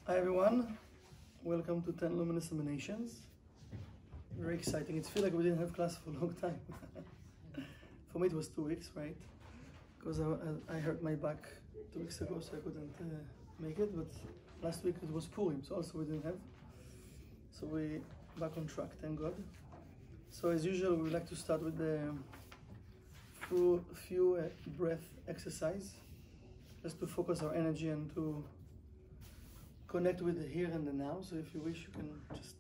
Hi everyone, welcome to 10 Luminous Emanations. Very exciting. It feels like we didn't have class for a long time. For me it was 2 weeks, right? Because I hurt my back 2 weeks ago, so I couldn't make it. But last week it was Purim, so also we didn't have. So we back on track, thank God. So as usual, we like to start with the few breath exercise, just to focus our energy and to connect with the here and the now. So if you wish, you can just,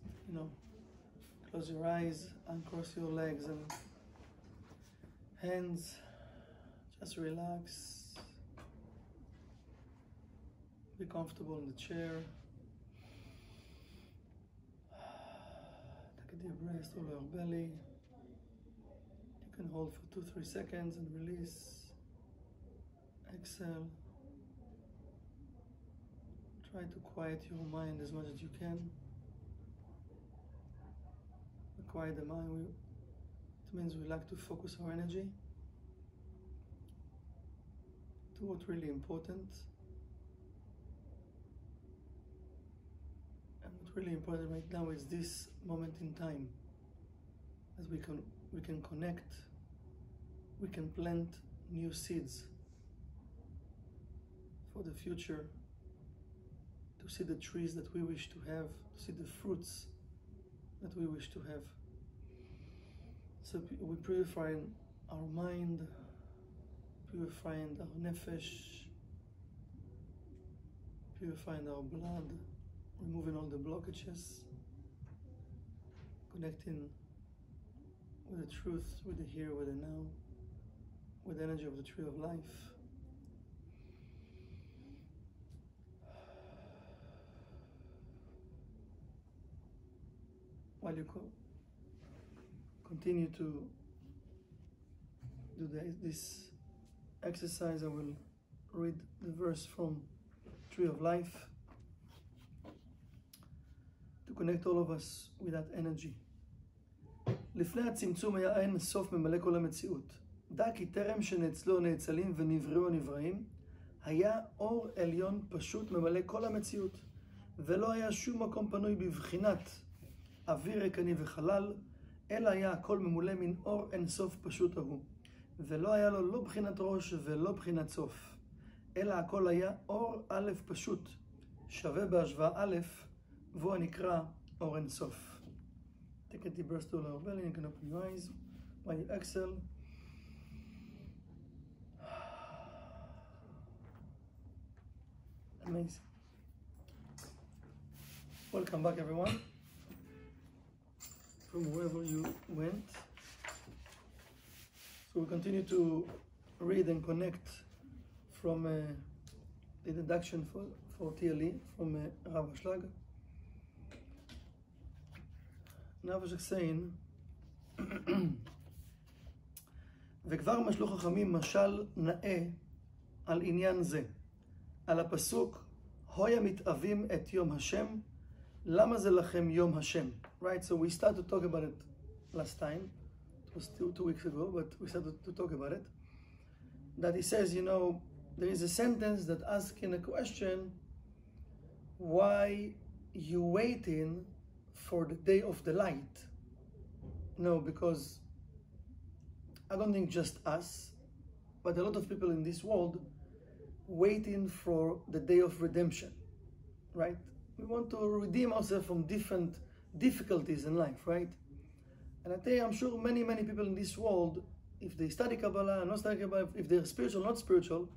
close your eyes, uncross your legs and hands, just relax. Be comfortable in the chair. Take a deep breath through your belly. You can hold for 2-3 seconds and release. Exhale. Try to quiet your mind as much as you can. Quiet the mind, it means we like to focus our energy to what's really important. And what's really important right now is this moment in time. As we can connect, we can plant new seeds for the future, to see the trees that we wish to have, to see the fruits that we wish to have. So we purifying our mind, purifying our nefesh, purifying our blood, removing all the blockages, connecting with the truth, with the here, with the now, with the energy of the tree of life. While you continue to do this exercise, I will read the verse from Tree of Life to connect all of us with that energy. לפני הצמצום היה אין סוף ממלא כל המציאות. דע כי טרם שנאצלו נאצלים ונבראו נבראים, היה אור עליון פשוט ממלא כל המציאות, ולא היה שום מקום פנוי בבחינת אוויר ריקני וחלל, אלא היה הכל ממולא מן אור אין סוף פשוט ההוא. ולא היה לו לא בחינת ראש ולא בחינת סוף, אלא הכל היה אור א' פשוט, שווה בהשוואה א', והוא הנקרא אור אין סוף. Take a deep breath to our belly, you can open your eyes while you exhale. Amazing. Welcome back everyone, from wherever you went. So we continue to read and connect from the introduction for TLE from Rav Ashlag. Rav Ashlag saying, וכבר משלו חכמים משל נאה על עניין זה, על הפסוק, הויה מתאבים את יום השם, למה זה לכם יום השם? Right, so we started to talk about it last time. It was 2 weeks ago, but we started to talk about it. That he says, there is a sentence that asking a question, why you waiting for the day of the light? No, because I don't think just us, but a lot of people in this world waiting for the day of redemption, right? We want to redeem ourselves from different difficulties in life, right? And I tell you, I'm sure many people in this world, if they study Kabbalah, not study Kabbalah, if they're spiritual, not spiritual,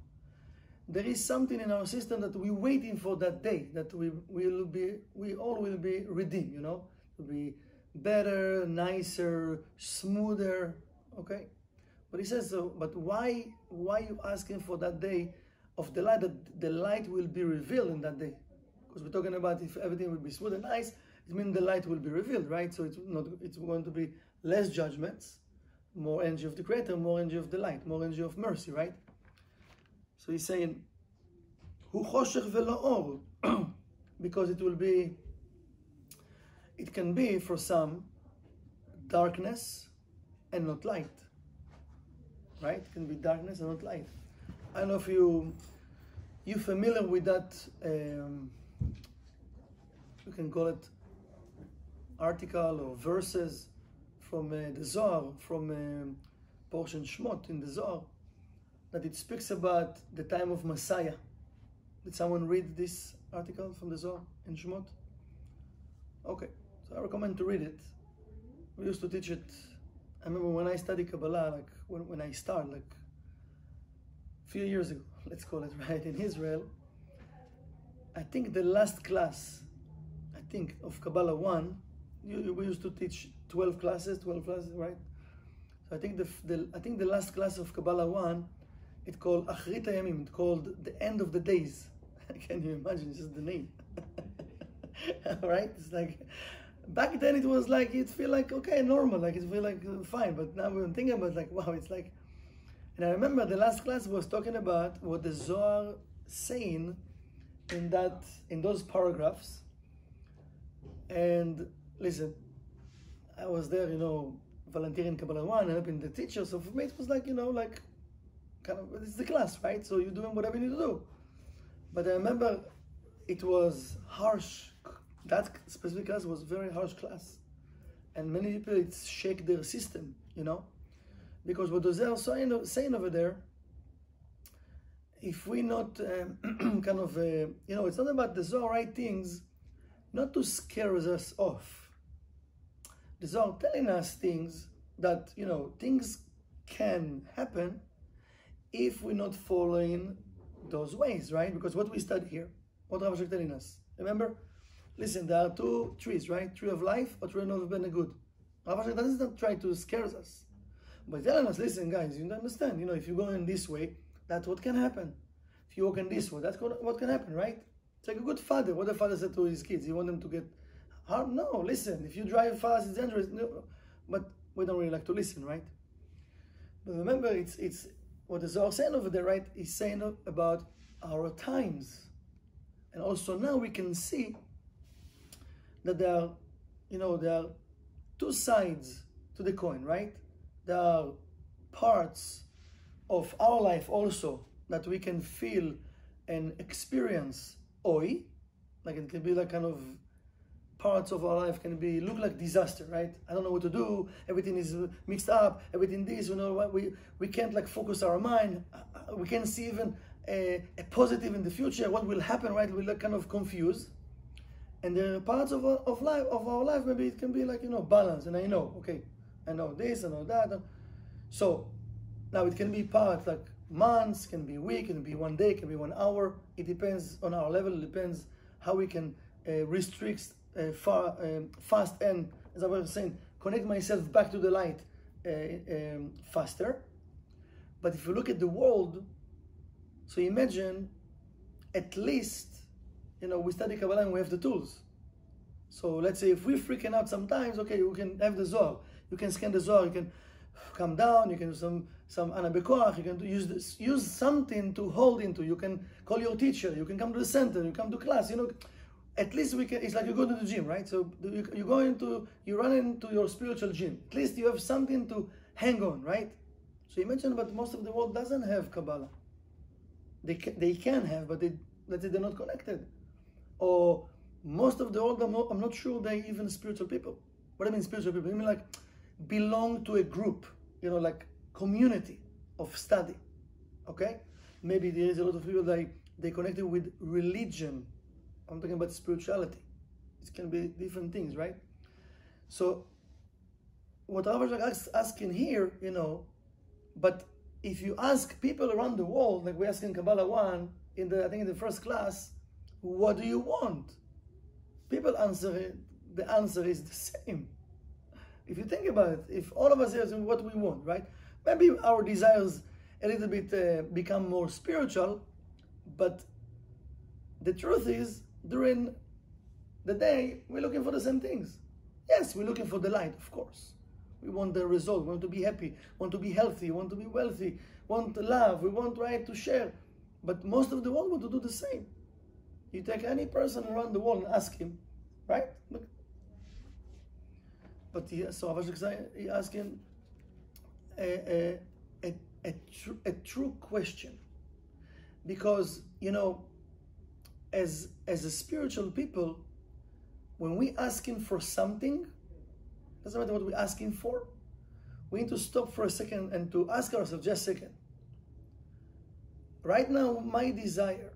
there is something in our system that we're waiting for that day, that we all will be redeemed, to be better, nicer, smoother, okay? But he says, so, but why you asking for that day of the light, that the light will be revealed in that day? Because we're talking about if everything will be smooth and nice, it means the light will be revealed, right? So it's going to be less judgments, more energy of the Creator, more energy of the light, more energy of mercy, right? So he's saying, hu choshech velo or, because it can be for some darkness and not light, right? It can be darkness and not light. I don't know if you're familiar with that you can call it article or verses from the Zohar, from portion Shmot in the Zohar, that it speaks about the time of Messiah. Did someone read this article from the Zohar in Shmot? Okay, so I recommend to read it. We used to teach it. I remember when I studied Kabbalah, like when I started, like a few years ago, let's call it, right, in Israel. I think the last class, of Kabbalah 1, we used to teach 12 classes, right? So I think the last class of Kabbalah 1, it's called Achrit HaYamim, it's called the end of the days. Can you imagine? It's just the name. Right? It's like, back then it was like, it feel like, okay, normal, like it feel like fine, but now we're thinking about like, wow, it's like, and I remember the last class was talking about what the Zohar saying in those paragraphs. And listen, I was there, volunteering Kabbalah 1 and helping the teacher. So for me, it was like, like kind of, it's the class, right? So you're doing whatever you need to do. But I remember it was harsh. That specific class was a very harsh class. And many people, it shake their system, because what those are saying over there, if we not kind of, it's not about the Zohar right things, not to scare us off. The Zohar telling us things that, things can happen if we're not following those ways, right? Because what we study here, what Rav Ashek telling us, remember? Listen, there are two trees, right? Tree of life or tree of knowledge of bad and good. Rav Ashek doesn't try to scare us. But telling us, listen, guys, you don't understand. If you go in this way, that's what can happen. If you walk in this way, that's what can happen, right? It's like a good father. What the father said to his kids, you want them to get harmed? No, listen, if you drive fast, it's dangerous. No, but we don't really like to listen, right? But remember, it's what the Zohar saying over there, right? He's saying about our times. And also now we can see that there are two sides to the coin, right? There are parts of our life also that we can feel and experience oi, like it can be like kind of parts of our life can look like disaster, right? I don't know what to do. Everything is mixed up. Everything this, we can't like focus our mind. We can't see even a positive in the future. What will happen, right? We're like kind of confused. And there are parts of our life, maybe it can be like, balance. And I know this, I know that. So now it can be parts like months, can be week, can be 1 day, can be 1 hour. It depends on our level. It depends how we can restrict fast and, as I was saying, connect myself back to the light faster. But if you look at the world, so imagine at least, we study Kabbalah and we have the tools. So let's say if we're freaking out sometimes, okay, you can have the Zohar. You can scan the Zohar, you can come down, you can do some Ana Bekoach, you can use something to hold into. You can call your teacher, you can come to the center, you come to class, at least we can, it's like you go to the gym, right? So you run into your spiritual gym. At least you have something to hang on, right? So imagine, but most of the world doesn't have Kabbalah. They can have, but let's say they're not connected. Or most of the world, I'm not sure they even spiritual people. What do I mean spiritual people? I mean like belong to a group, like community of study, okay? Maybe there is a lot of people that they connected with religion. I'm talking about spirituality. It can be different things, right? So what Rav Ashek asking here, but if you ask people around the world, like we asked in Kabbalah 1, in the first class, what do you want? People answer it, the answer is the same. If you think about it, if all of us are saying what we want, right? Maybe our desires a little bit become more spiritual, but the truth is, during the day, we're looking for the same things. Yes, we're looking for the light, of course. We want the result, we want to be happy, want to be healthy, want to be wealthy, want love, we want right to share. But most of the world want to do the same. You take any person around the world and ask him, right? Look. But so Rav Ashek he asking a true question, because as a spiritual people, when we asking for something, doesn't matter what we're asking for, we need to stop for a second and to ask ourselves, just a second. Right now, my desire,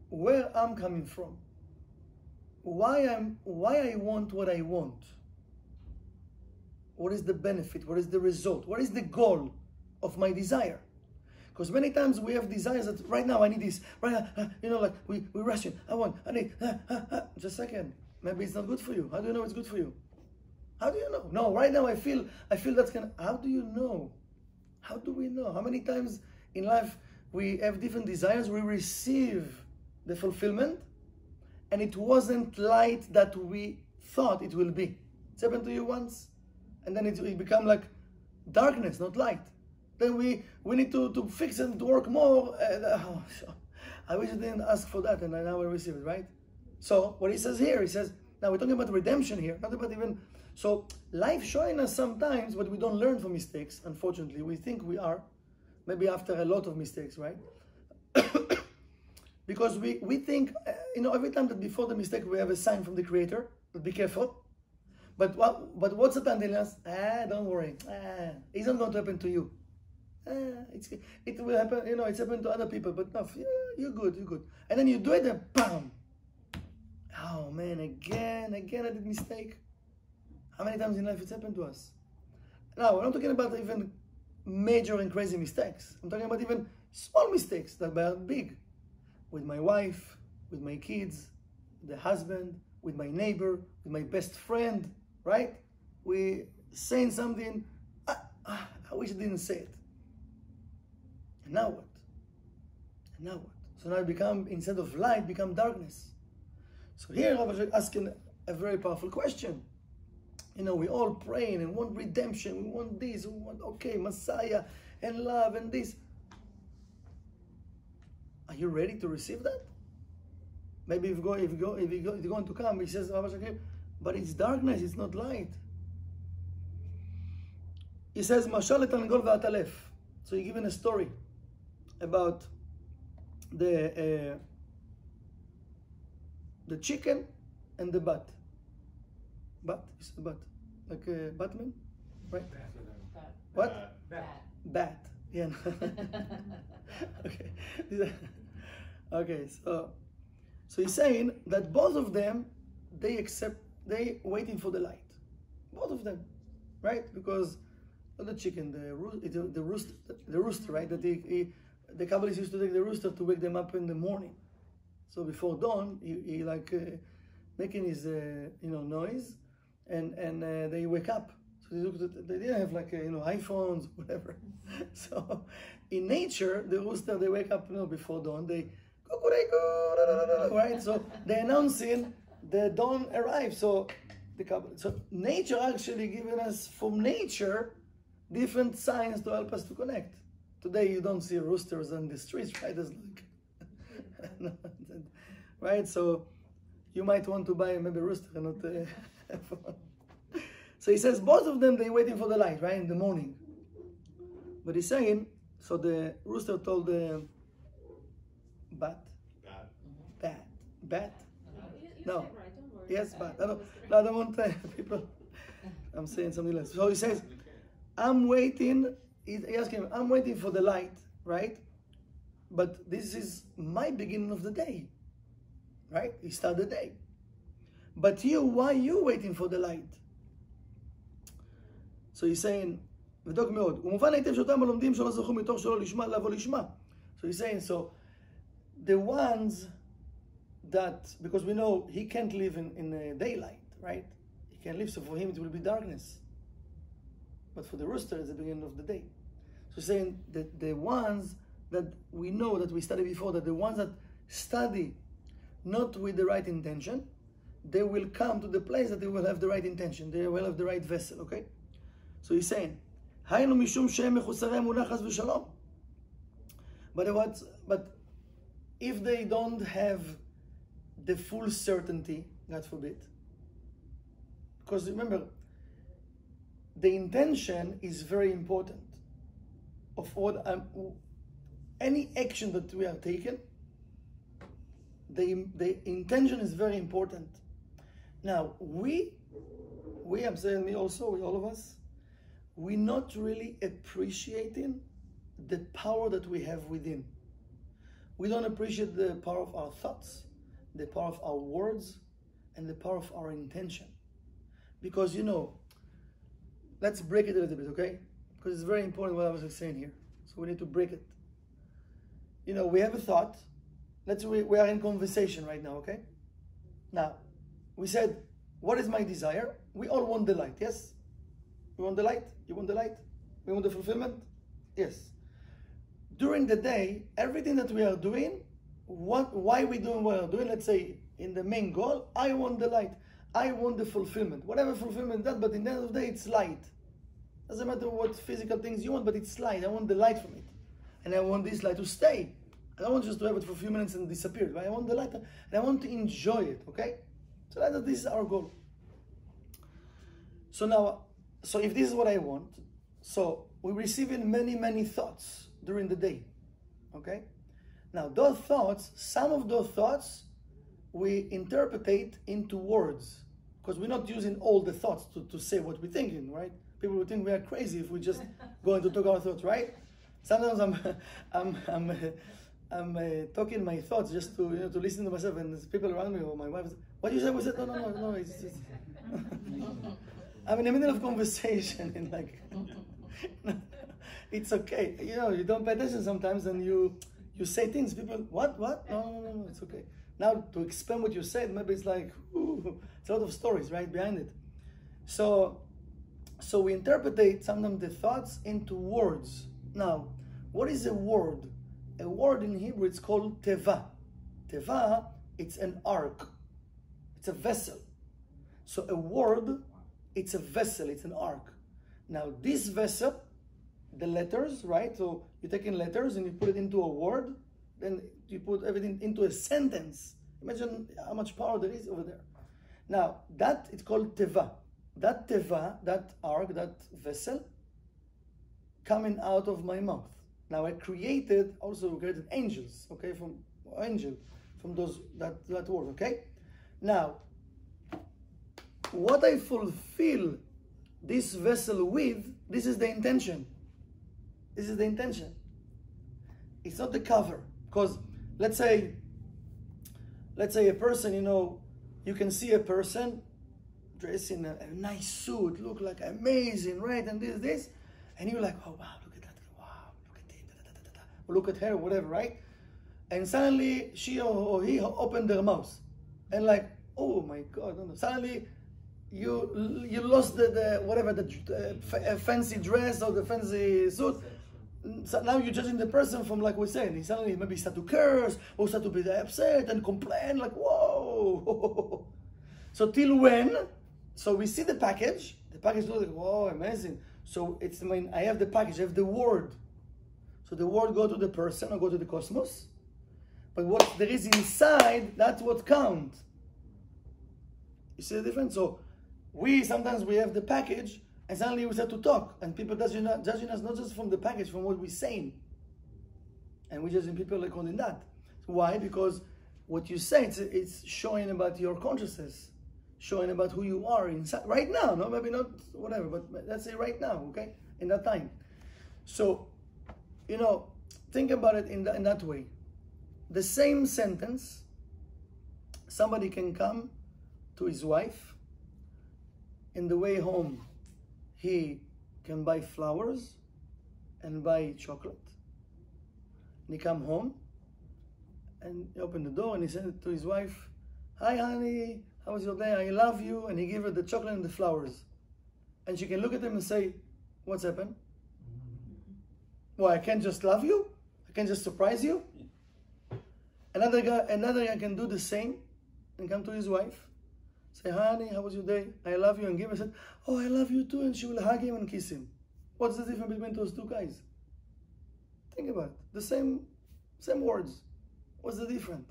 where I'm coming from, why I want what I want. What is the benefit? What is the result? What is the goal of my desire? Because many times we have desires that right now I need this. Right now, like we're rushing. I need. Just a second. Maybe it's not good for you. How do you know it's good for you? How do you know? No, right now I feel that's gonna. How do you know? How do we know? How many times in life we have different desires, we receive the fulfillment, and it wasn't light that we thought it will be. It's happened to you once, and then it become like darkness, not light. Then we need to fix it, to work more. I wish I didn't ask for that, and now I receive it, right? So what he says here, he says, now we're talking about redemption here, not about even. So life showing us sometimes what we don't learn from mistakes. Unfortunately, we think we are, maybe after a lot of mistakes, right? Because we think, every time that before the mistake we have a sign from the Creator, be careful. But what's Satan telling us? Don't worry. It's not going to happen to you. It will happen, it's happened to other people, but no, you're good. And then you do it and bam! Oh man, again I did mistake. How many times in life it's happened to us? Now, we're not talking about even major and crazy mistakes. I'm talking about even small mistakes that are big. With my wife, with my kids, with the husband, with my neighbor, with my best friend, right? We saying something, I wish I didn't say it. And now what? So now it become, instead of light, become darkness. So here Rabbi is asking a very powerful question. We all praying and want redemption, we want this, we want, Messiah and love and this. Are you ready to receive that? Maybe if you're going to come, he says, but it's darkness, it's not light. He says, Mashal etangol v'atalef. So he's given a story about the chicken and the bat. Bat, is a bat, like a Batman, right? Bat. What? Bat. Yeah. Okay. Okay. So he's saying that both of them, they waiting for the light. Both of them, right? Because not the chicken, the rooster, right? That the Kabbalists used to take the rooster to wake them up in the morning. So before dawn, he like making his noise, and they wake up. So they didn't have like iPhones, whatever. So in nature, the rooster, they wake up before dawn. They right. So they're announcing the dawn arrives. So nature actually giving us from nature different signs to help us to connect. Today you don't see roosters on the streets, right? There's like right. So you might want to buy maybe a rooster and not a phone. So he says both of them, they're waiting for the light, right, in the morning. But he's saying, so the rooster told the bat. No. Right, don't worry. Yes, bat. I don't want people. I'm saying something else. So he says, I'm waiting. He asked him, I'm waiting for the light, right? But this is my beginning of the day, right? He started the day. But you, why are you waiting for the light? So he's saying, ודוק מאוד, ומובן היטב שאותם הלומדים שלא זכו מתוך שלא לשמה, לבוא לשמה. So he's saying, so the ones that, because we know he can't live in daylight, right? He can't live, so for him it will be darkness. But for the rooster, it's the beginning of the day. So he's saying that the ones that we know, that we studied before, that the ones that study not with the right intention, they will come to the place that they will have the right intention, they will have the right vessel, okay? So he's saying, היינו משום שהם מחוסרי אמונה חס ושלום. But if they don't have the full certainty, God forbid, because remember, the intention is very important of what any action that we are taking. The intention is very important, Now, I'm saying me also, all of us, we're not really appreciating the power that we have within. We don't appreciate the power of our thoughts, the power of our words, and the power of our intention. Because, you know, let's break it a little bit, okay? Because it's very important what I was saying here. So we need to break it. You know, we have a thought. We are in conversation right now, okay? Now, we said, what is my desire? We all want the light, yes? We want the light? You want the light? We want the fulfillment? Yes. During the day, everything that we are doing, why we doing what we're doing, let's say in the main goal, I want the light. I want the fulfillment. Whatever fulfillment that, but in the end of the day, it's light. Doesn't matter what physical things you want, but it's light. I want the light from it. And I want this light to stay. I don't want just to have it for a few minutes and disappear. But I want the light and I want to enjoy it, okay? So this is our goal. So now, so if this is what I want, so we're receiving many, many thoughts during the day, okay? Now, those thoughts, some of those thoughts, we interpretate into words, because we're not using all the thoughts to say what we're thinking, right? People would think we are crazy if we just go into talk our thoughts, right? Sometimes I'm talking my thoughts just to, you know, to listen to myself, and there's people around me or my wife, what you said? We said, no, it's just, I'm in the middle of conversation and like, it's okay. You know, you don't pay attention sometimes and you say things, people, what? No, it's okay. Now, to explain what you said, maybe it's like, ooh, it's a lot of stories, right, behind it. So we interpret sometimes the thoughts into words. Now, what is a word? A word in Hebrew, it's called teva. Teva, it's an ark. It's a vessel. So a word, it's a vessel, it's an ark. Now, this vessel, the letters, right? So you take in letters and you put it into a word, then you put everything into a sentence. Imagine how much power there is over there. Now, that it's called teva. That teva, that ark, that vessel, coming out of my mouth. Now I created angels, okay, from that word, okay? Now, what I fulfill this vessel with, this is the intention. This is the intention. It's not the cover. Because let's say a person, you know, you can see a person dressed in a nice suit, look like amazing, right? And this, and you're like, oh wow, look at that, wow, look at it, or look at her, whatever, right? And suddenly she or he opened their mouth, and like, oh my God, no. Suddenly you lost the fancy dress or the fancy suit. So now you're judging the person from, like we're saying, he suddenly maybe start to curse or start to be upset and complain, like, whoa. So till when? So we see the package looks like, whoa, amazing. So I have the package, I have the word. So the word go to the person or go to the cosmos. But what there is inside, that's what counts. You see the difference? So sometimes we have the package, and suddenly we start to talk, and people judging us not just from the package, from what we're saying. And we're judging people according to that. Why? Because what you say, it's showing about your consciousness, showing about who you are inside, right now. No, maybe not whatever, but let's say right now, okay? In that time. So, you know, think about it in that way. The same sentence, somebody can come to his wife, in the way home, he can buy flowers and buy chocolate. And he come home and he opened the door and he said to his wife, hi honey, how was your day? I love you. And he gave her the chocolate and the flowers. And she can look at him and say, what's happened? Well, I can't just love you? I can't just surprise you? Another guy can do the same and come to his wife. Say, honey, how was your day? I love you. And give her, said, oh, I love you too. And she will hug him and kiss him. What's the difference between those two guys? Think about it. The same words. What's the difference?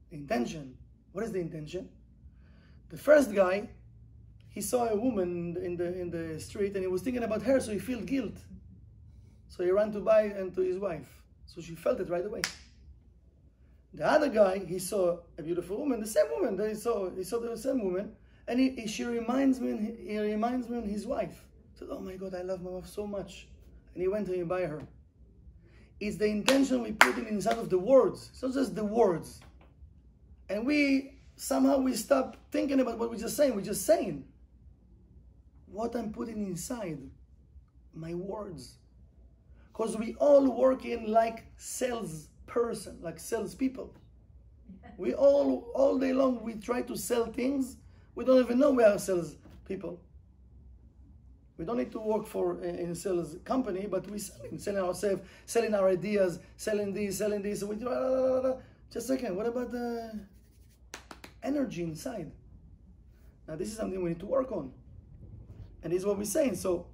The intention. What is the intention? The first guy, he saw a woman in the street and he was thinking about her, so he felt guilt. So he ran to buy and to his wife. So she felt it right away. The other guy, he saw a beautiful woman, the same woman that he saw the same woman, and she reminds me, he reminds me of his wife. He said, oh my God, I love my wife so much. And he went and he buy her. It's the intention we put in inside of the words. It's not just the words. And somehow we stop thinking about what we're just saying. We're just saying what I'm putting inside my words. Because we all work in like salesperson, like salespeople. We all day long, we try to sell things. We don't even know we are salespeople. We don't need to work in a sales company, but we're selling ourselves, selling our ideas, selling this. We do, just a second, what about the energy inside? Now this is something we need to work on. And this is what we're saying. So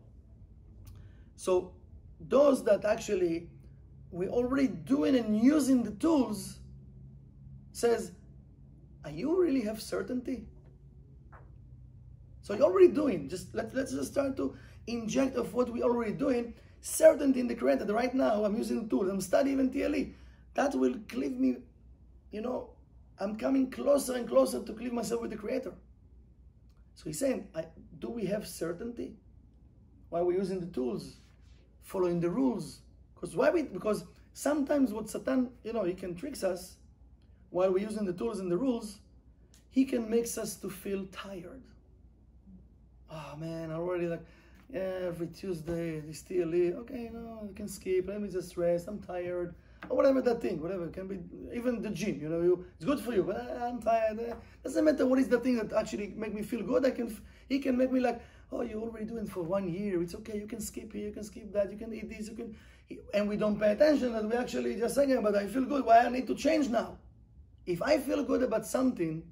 those that actually we're already doing and using the tools says, are you really have certainty? So you're already doing, let's just start to inject of what we're already doing, certainty in the Creator. Right now I'm using the tools, I'm studying even TLE. That will cleave me, I'm coming closer and closer to cleave myself with the Creator. So he's saying, do we have certainty? Why we're using the tools, following the rules? Because sometimes what Satan, he can trick us while we're using the tools and the rules. He can make us to feel tired. Oh man, already every Tuesday, this TLE, okay, I can skip, let me just rest, I'm tired. Or whatever that thing, whatever, it can be, even the gym, it's good for you, but I'm tired. Doesn't matter what is the thing that actually make me feel good. He can make me like, oh, you're already doing it for 1 year, it's okay, you can skip here, you can skip that, you can eat this, and we don't pay attention that we actually just saying, but I feel good, why I need to change now? If I feel good about something,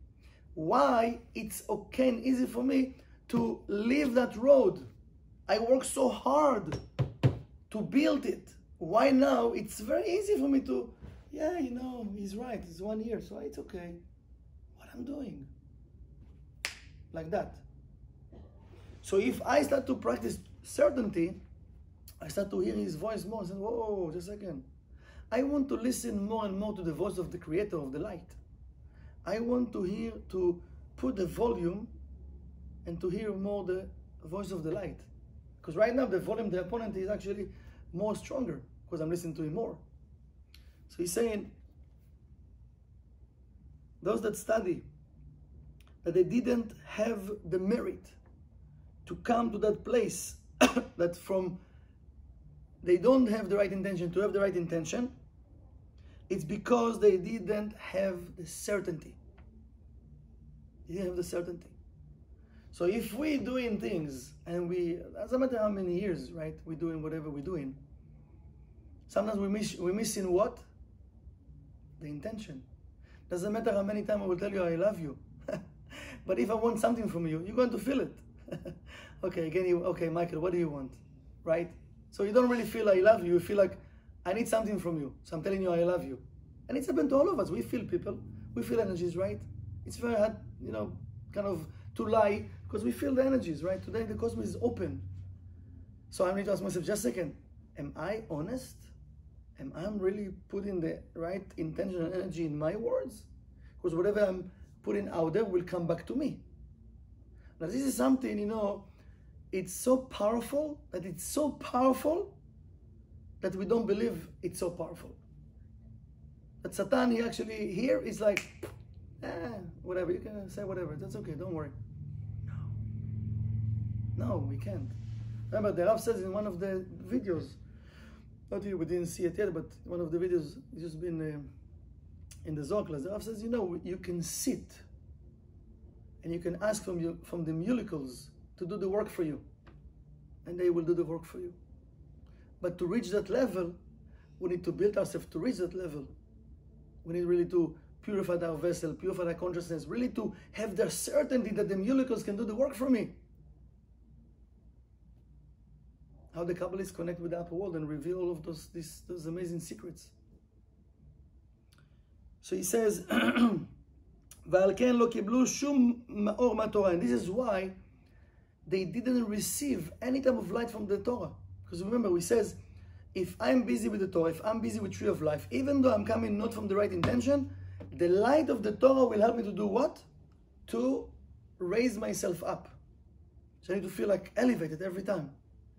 why it's okay and easy for me to leave that road? I work so hard to build it. Why now? It's very easy for me to, he's right, it's 1 year, so it's okay. What I'm doing. Like that. So if I start to practice certainty, I start to hear his voice more. I say, whoa, just a second. I want to listen more and more to the voice of the Creator of the light. I want to put the volume and to hear more the voice of the light. Because right now the volume, the opponent is actually more stronger because I'm listening to him more. So he's saying, those that study, that they didn't have the merit to come to that place, that they don't have the right intention to have the right intention, it's because they didn't have the certainty. They didn't have the certainty. So if we're doing things, and doesn't matter how many years, right, we're doing whatever we're doing, sometimes we're missing what? The intention. Doesn't matter how many times I will tell you I love you. But if I want something from you, you're going to feel it. Okay, Michael, what do you want? Right? So you don't really feel I love you, you feel like I need something from you. So I'm telling you I love you. And it's happened to all of us. We feel people, we feel energies, right? It's very hard, kind of to lie, because we feel the energies, right? Today the cosmos is open. So I need to ask myself, just a second, am I honest? Am I really putting the right intention and energy in my words? Because whatever I'm putting out there will come back to me. Now this is something, it's so powerful that we don't believe it's so powerful. But Satan, he actually here is like, whatever, you can say whatever, that's okay, don't worry. No, we can't. Remember, the Rav says in one of the videos, not here, we didn't see it yet, but one of the videos, it's just been in the Zohar class, the Rav says, you can sit and you can ask from the molecules to do the work for you, and they will do the work for you. But to reach that level, we need to build ourselves to reach that level. We need really to purify our vessel, purify our consciousness, really to have the certainty that the molecules can do the work for me. How the Kabbalists connect with the upper world and reveal all of those amazing secrets. So he says, and this is why they didn't receive any type of light from the Torah. Because remember, he says, if I'm busy with the Torah, if I'm busy with Tree of Life, even though I'm coming not from the right intention, The light of the Torah will help me to do what? To raise myself up. So I need to feel like elevated every time,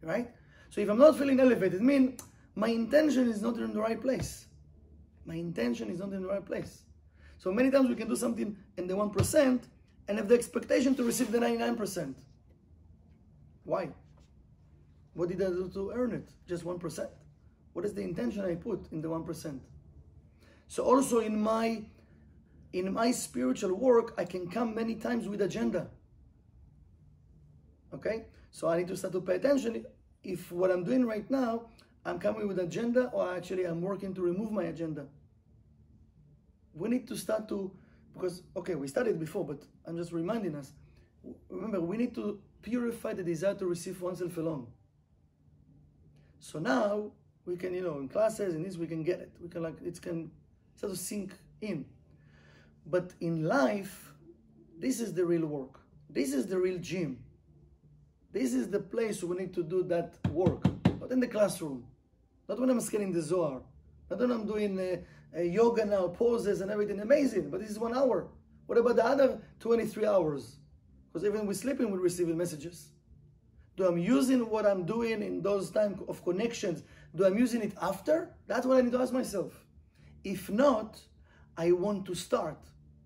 right? So if I'm not feeling elevated, it means my intention is not in the right place. My intention is not in the right place. So many times we can do something in the 1% and have the expectation to receive the 99%. Why? What did I do to earn it? Just 1%. What is the intention I put in the 1%? So also in my spiritual work, I can come many times with agenda. Okay? So I need to start to pay attention if what I'm doing right now, I'm coming with agenda, or actually I'm working to remove my agenda. We need to start to, because, okay, we studied before, but I'm just reminding us. Remember, we need to purify the desire to receive oneself alone. So now, we can, in classes, in this, we can get it. We can, start to sink in. But in life, this is the real work. This is the real gym. This is the place we need to do that work. Not in the classroom. Not when I'm scanning the Zohar. Not when I'm doing yoga now, poses and everything amazing. But this is 1 hour. What about the other 23 hours? Because even with sleeping, we're receiving messages. Do I'm using what I'm doing in those times of connections? Do I'm using it after? That's what I need to ask myself. If not, I want to start.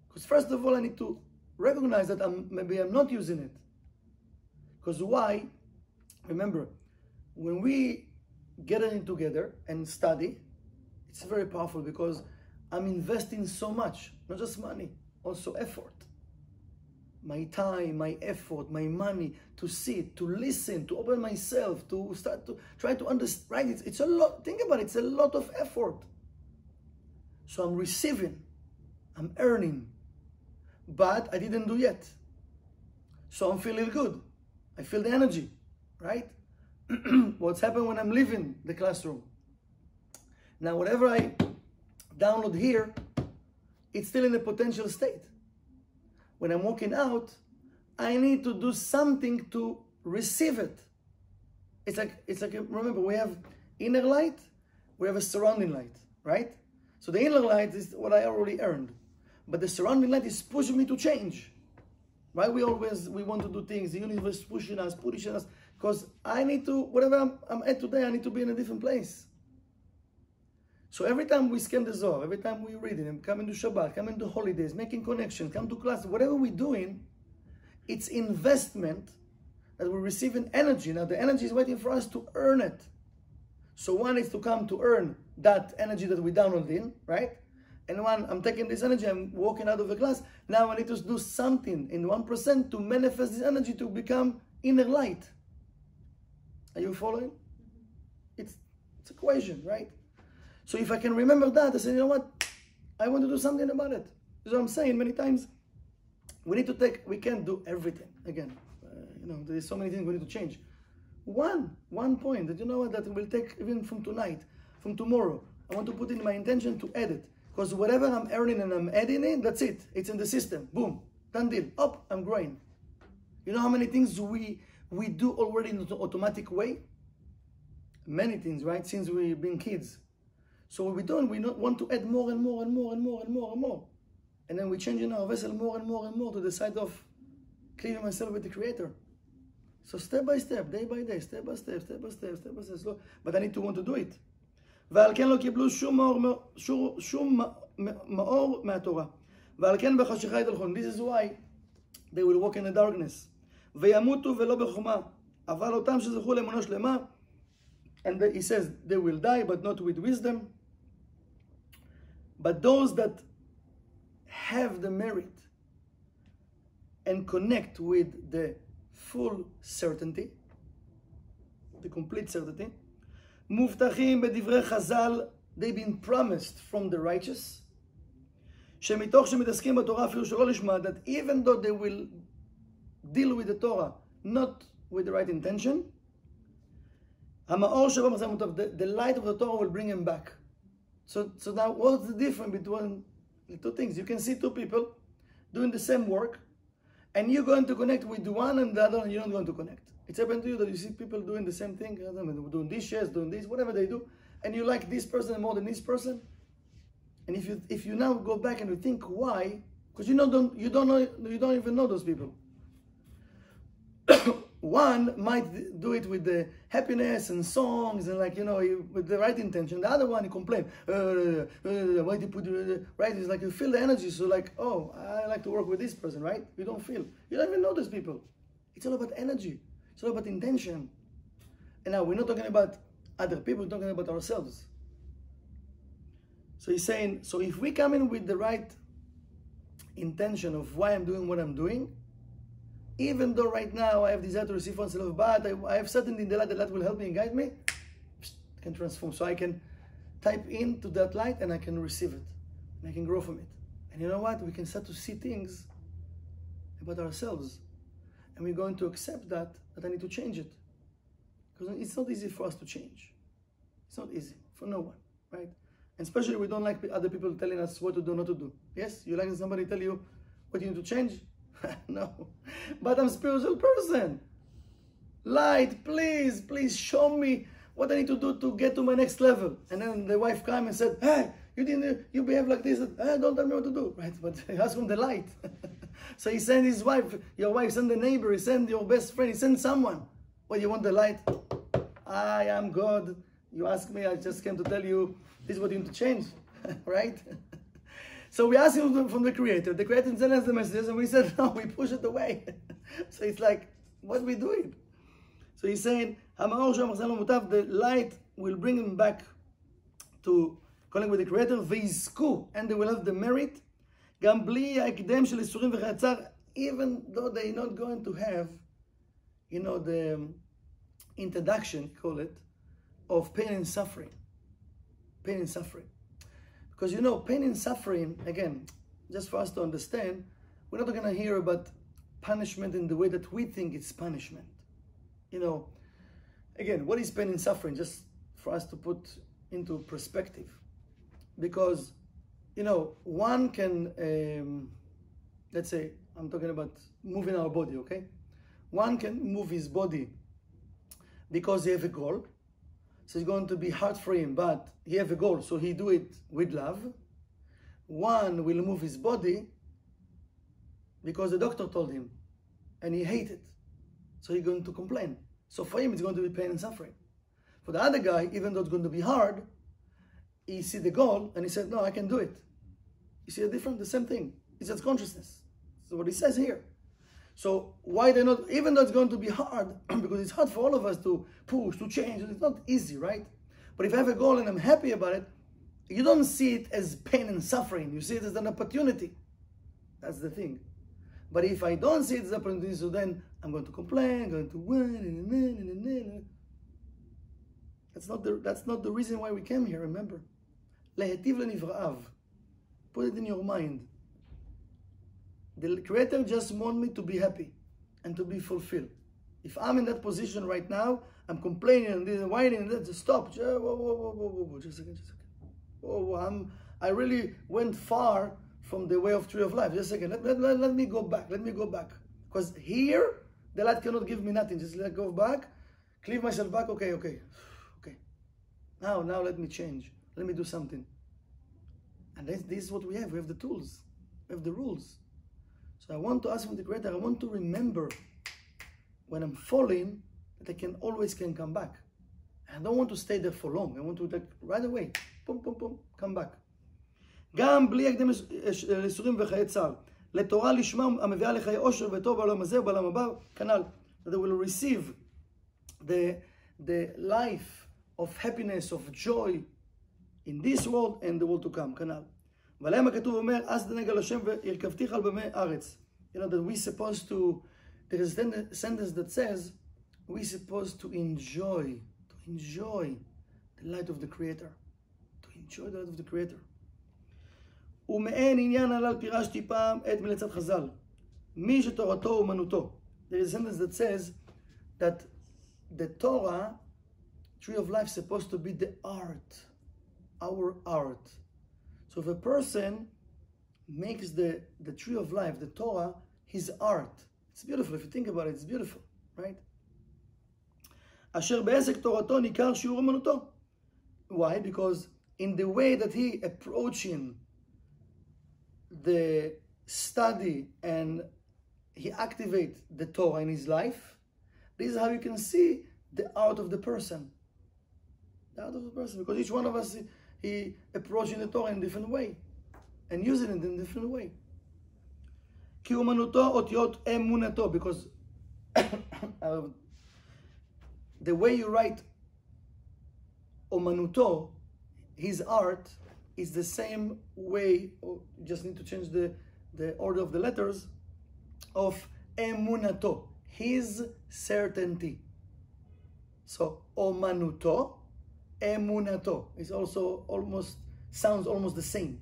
Because first of all, I need to recognize that maybe I'm not using it. Because why? Remember, when we get in together and study, it's very powerful because I'm investing so much, not just money, also effort. My time, my effort, my money to sit, to listen, to open myself, to start to try to understand. Right? It's a lot. Think about it. It's a lot of effort. So I'm receiving, I'm earning, but I didn't do yet. So I'm feeling good. I feel the energy, right? What's happened when I'm leaving the classroom? Now, whatever I download here, it's still in the potential state. When I'm walking out, I need to do something to receive it. It's like remember, we have inner light, we have a surrounding light, right? So the inner light is what I already earned, but the surrounding light is pushing me to change, right? We want to do things. The universe is pushing us, because I need to, whatever I'm at today, I need to be in a different place. So every time we scan the Zohar, every time we read it, come into Shabbat, come into holidays, making connections, come to class, whatever we're doing, it's investment that we're receiving energy. Now the energy is waiting for us to earn it. So one is to come to earn that energy that we downloaded in, right? And one, I'm taking this energy, I'm walking out of the class. Now I need to do something in 1% to manifest this energy to become inner light. Are you following? It's equation, right? So if I can remember that, I say, you know what? I want to do something about it. That's what I'm saying many times. We can't do everything. Again, there's so many things we need to change. One point that, you know what, that will take even from tonight, from tomorrow. I want to put in my intention to edit. Because whatever I'm earning and I'm adding in, that's it. It's in the system. Boom. Done deal. Up, I'm growing. You know how many things we do already in an automatic way? Many things, right? Since we've been kids. So what we're doing, we want to add more and more and more and more and more and more. And then we're changing our vessel more and more and more to the side of cleaving myself with the Creator. So step by step, day by day, step by step, slow. But I need to want to do it. ועל כן לא קיבלו שום מאור מהתורה. ועל כן בחשיכה יתהלכון. This is why they will walk in the darkness. וימותו ולא בחוכמה. אבל אותם שזכו לאמונה שלמה, and he says they will die but not with wisdom. But those that have the merit and connect with the full certainty, the complete certainty, מובטחים בדברי חז"ל, they've been promised from the righteous, שמתוך שמתעסקים בתורה אפילו שלא לשמה, that even though they will deal with the Torah not with the right intention, המאור שבא מחזם אותם, the light of the Torah will bring him back. So now what's the difference between the two things? You can see two people doing the same work, and you're going to connect with the one and the other, and you're not going to connect. It's happened to you that you see people doing the same thing, doing dishes, doing this, whatever they do, and you like this person more than this person. And if you now go back and you think why, because you don't even know those people. One might do it with the happiness and songs and with the right intention. The other one, he complain, why do you put right? It's like you feel the energy. So like, oh, I like to work with this person, right? You don't even know those people. It's all about energy. It's all about intention. And now we're not talking about other people, we're talking about ourselves. So he's saying, so if we come in with the right intention of why I'm doing what I'm doing, even though right now I have desire to receive one self, but I have certainty in the light that will help me and guide me, I can transform. So I can type into that light and I can receive it. And I can grow from it. And you know what? We can start to see things about ourselves. And we're going to accept that I need to change it. Because it's not easy for us to change. It's not easy for no one, right? And especially we don't like other people telling us what to do, not to do. Yes? You like somebody tell you what you need to change? No. But I'm a spiritual person. Light, please show me what I need to do to get to my next level. And then the wife came and said, hey, you behave like this. Hey, don't tell me what to do. Right? But he asked from the light. So he sent his wife, your wife sent the neighbor, he sent your best friend, he sent someone. What, you want the light? I am God. You ask me, I just came to tell you this is what you need to change. Right? So we asked him from the Creator. The Creator sent us the messages and we said, no, we push it away. So it's like, what are we doing? So he's saying, the light will bring him back to calling with the Creator, ויזכו, and they will have the merit, גם בלי ההקדם של איסורים וחצר, even though they're not going to have, the introduction, call it, of pain and suffering. Pain and suffering. Because pain and suffering, again, just for us to understand, we're not going to hear about punishment in the way that we think it's punishment. Again, what is pain and suffering? Just for us to put into perspective. Because, one can, let's say, I'm talking about moving our body, okay? One can move his body because he has a goal. So it's going to be hard for him, but he has a goal, so he do it with love. One will move his body because the doctor told him, and he hates it. So he's going to complain. So for him, it's going to be pain and suffering. For the other guy, even though it's going to be hard, he see the goal, and he said, no, I can do it. You see the same thing. It's just consciousness. So what he says here. So why they're not, even though it's going to be hard, because it's hard for all of us to push, to change, it's not easy, right? But if I have a goal and I'm happy about it, you don't see it as pain and suffering. You see it as an opportunity. That's the thing. But if I don't see it as an opportunity, so then I'm going to complain, going to win. That's not the reason why we came here, remember? להיטיב לנבראיו. Put it in your mind. The Creator just wants me to be happy and to be fulfilled. If I'm in that position right now, I'm complaining and whining and that, just stop. Whoa, just a second. Whoa, I really went far from the way of tree of life. Just a second. Let me go back. Let me go back. Because here, the light cannot give me nothing. Just let go back, cleave myself back. Okay. Now let me change. Let me do something. And this is what we have. We have the tools. We have the rules. So I want to ask from the Creator, I want to remember when I'm falling that I can always come back. I don't want to stay there for long. I want to right away, boom, come back. גם בלי הקדם לייסורים וחיי צער. לתורה לשמה המביאה לחיי עושר וטוב בעולם הזה ובעולם הבא, כנ"ל. That they will receive the life of happiness, of joy in this world and the world to come, כנ"ל. ועליהם הכתוב אומר, אז דנג על השם והרכבתיך על במי ארץ. That we're supposed to, there is a sentence that says, we're supposed to enjoy the light of the Creator. To enjoy the light of the Creator. ומעין עניין הלל פירשתי פעם את מליצת חז"ל. מי שתורתו אומנותו. There is a sentence that says that the Torah, tree of life, is supposed to be the art. Our art. So if a person makes the tree of life, the Torah, his art, it's beautiful. If you think about it, it's beautiful, right? אשר בעסק תורתו ניכר שיעור אומנותו. Why? Because in the way that he approaching the study and he activates the Torah in his life, this is how you can see the art of the person. The art of the person, because each one of us, he approaching the Torah in a different way and using it in a different way. כי אומנותו אותיות אמונתו, because the way you write אומנותו, his art, is the same way, or you just need to change the order of the letters, of emunato, his certainty. So omanuto, emunato is also sounds almost the same.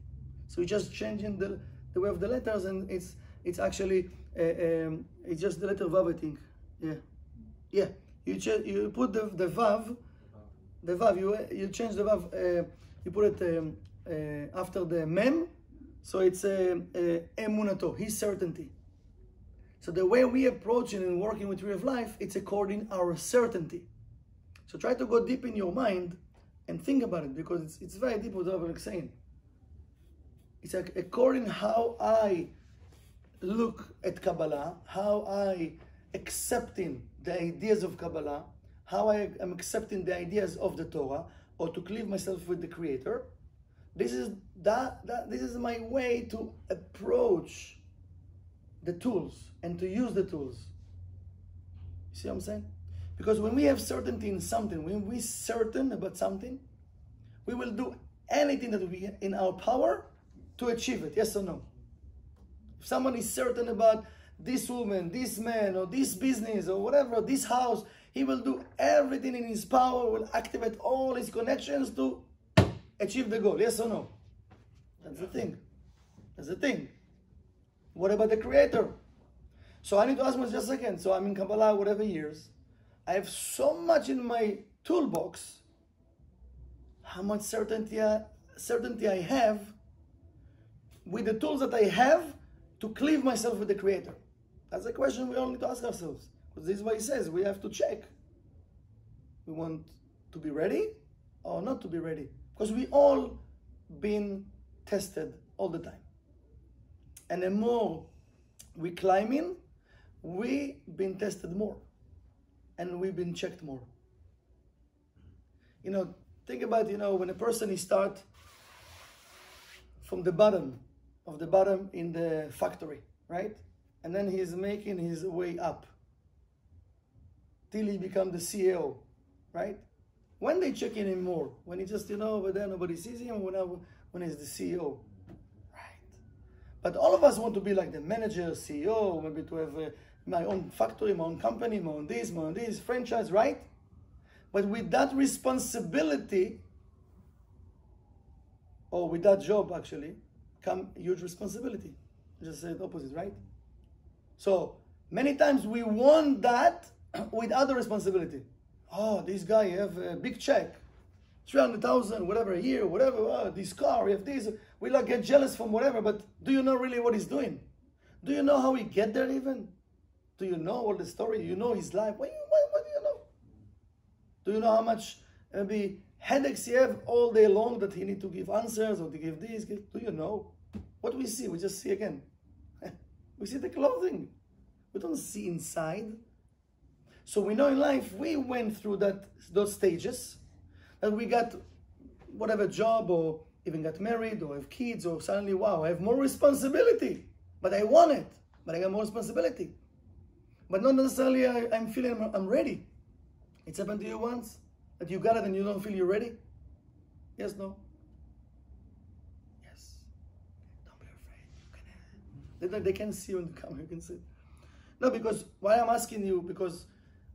So you're just changing the way of the letters, and it's actually it's just the letter vav, I think. Yeah. You put the vav, you change the vav. You put it after the mem, so it's emunato, his certainty. So the way we approach it and working with Tree of Life, it's according our certainty. So try to go deep in your mind and think about it, because it's very deep what I'm saying. It's like according how I look at Kabbalah, how I accepting the ideas of Kabbalah, how I am accepting the ideas of the Torah, or to cleave myself with the Creator. This is my way to approach the tools and to use the tools. You see what I'm saying? Because when we have certainty in something, when we're certain about something, we will do anything that we in our power to achieve it. Yes or no? If someone is certain about this woman, this man, or this business, or whatever, this house, he will do everything in his power, will activate all his connections to achieve the goal. Yes or no? That's the thing. That's the thing. What about the Creator? So I need to ask myself just a second. So I'm in Kabbalah whatever years. I have so much in my toolbox. How much certainty I have with the tools that I have to cleave myself with the Creator? That's a question we all need to ask ourselves. Because this is what he says. We have to check. We want to be ready or not to be ready. Because we all been tested all the time. And the more we climb in, we've been tested more. And we've been checked more. Think about, when a person is start from the bottom in the factory, right? And then he's making his way up till he become the CEO, right? When they check in him more? When he just, over there, nobody sees him, when he's the CEO, right? But all of us want to be like the manager, CEO, maybe to have my own factory, my own company, my own this, franchise, right? But with that responsibility, or with that job actually, come huge responsibility. I just said the opposite, right? So many times we want that with other responsibility. Oh, this guy have a big check, 300,000, whatever a year, whatever. Oh, this car, we have this. We like get jealous from whatever. But do you know really what he's doing? Do you know how he get there even? Do you know all the story? Do you know his life? What do you know? Do you know how much maybe headaches he have all day long that he need to give answers or to give this? Do you know? What do we see? We just see again. We see the clothing. We don't see inside. So we know in life we went through those stages, that we got whatever job or even got married or have kids, or suddenly, wow, I have more responsibility. But I want it. But I got more responsibility. But not necessarily I'm feeling I'm ready. It's happened to you once that you got it and you don't feel you're ready? Yes, no? Yes. Don't be afraid. They can see you in the camera. You can see. No, because why I'm asking you, because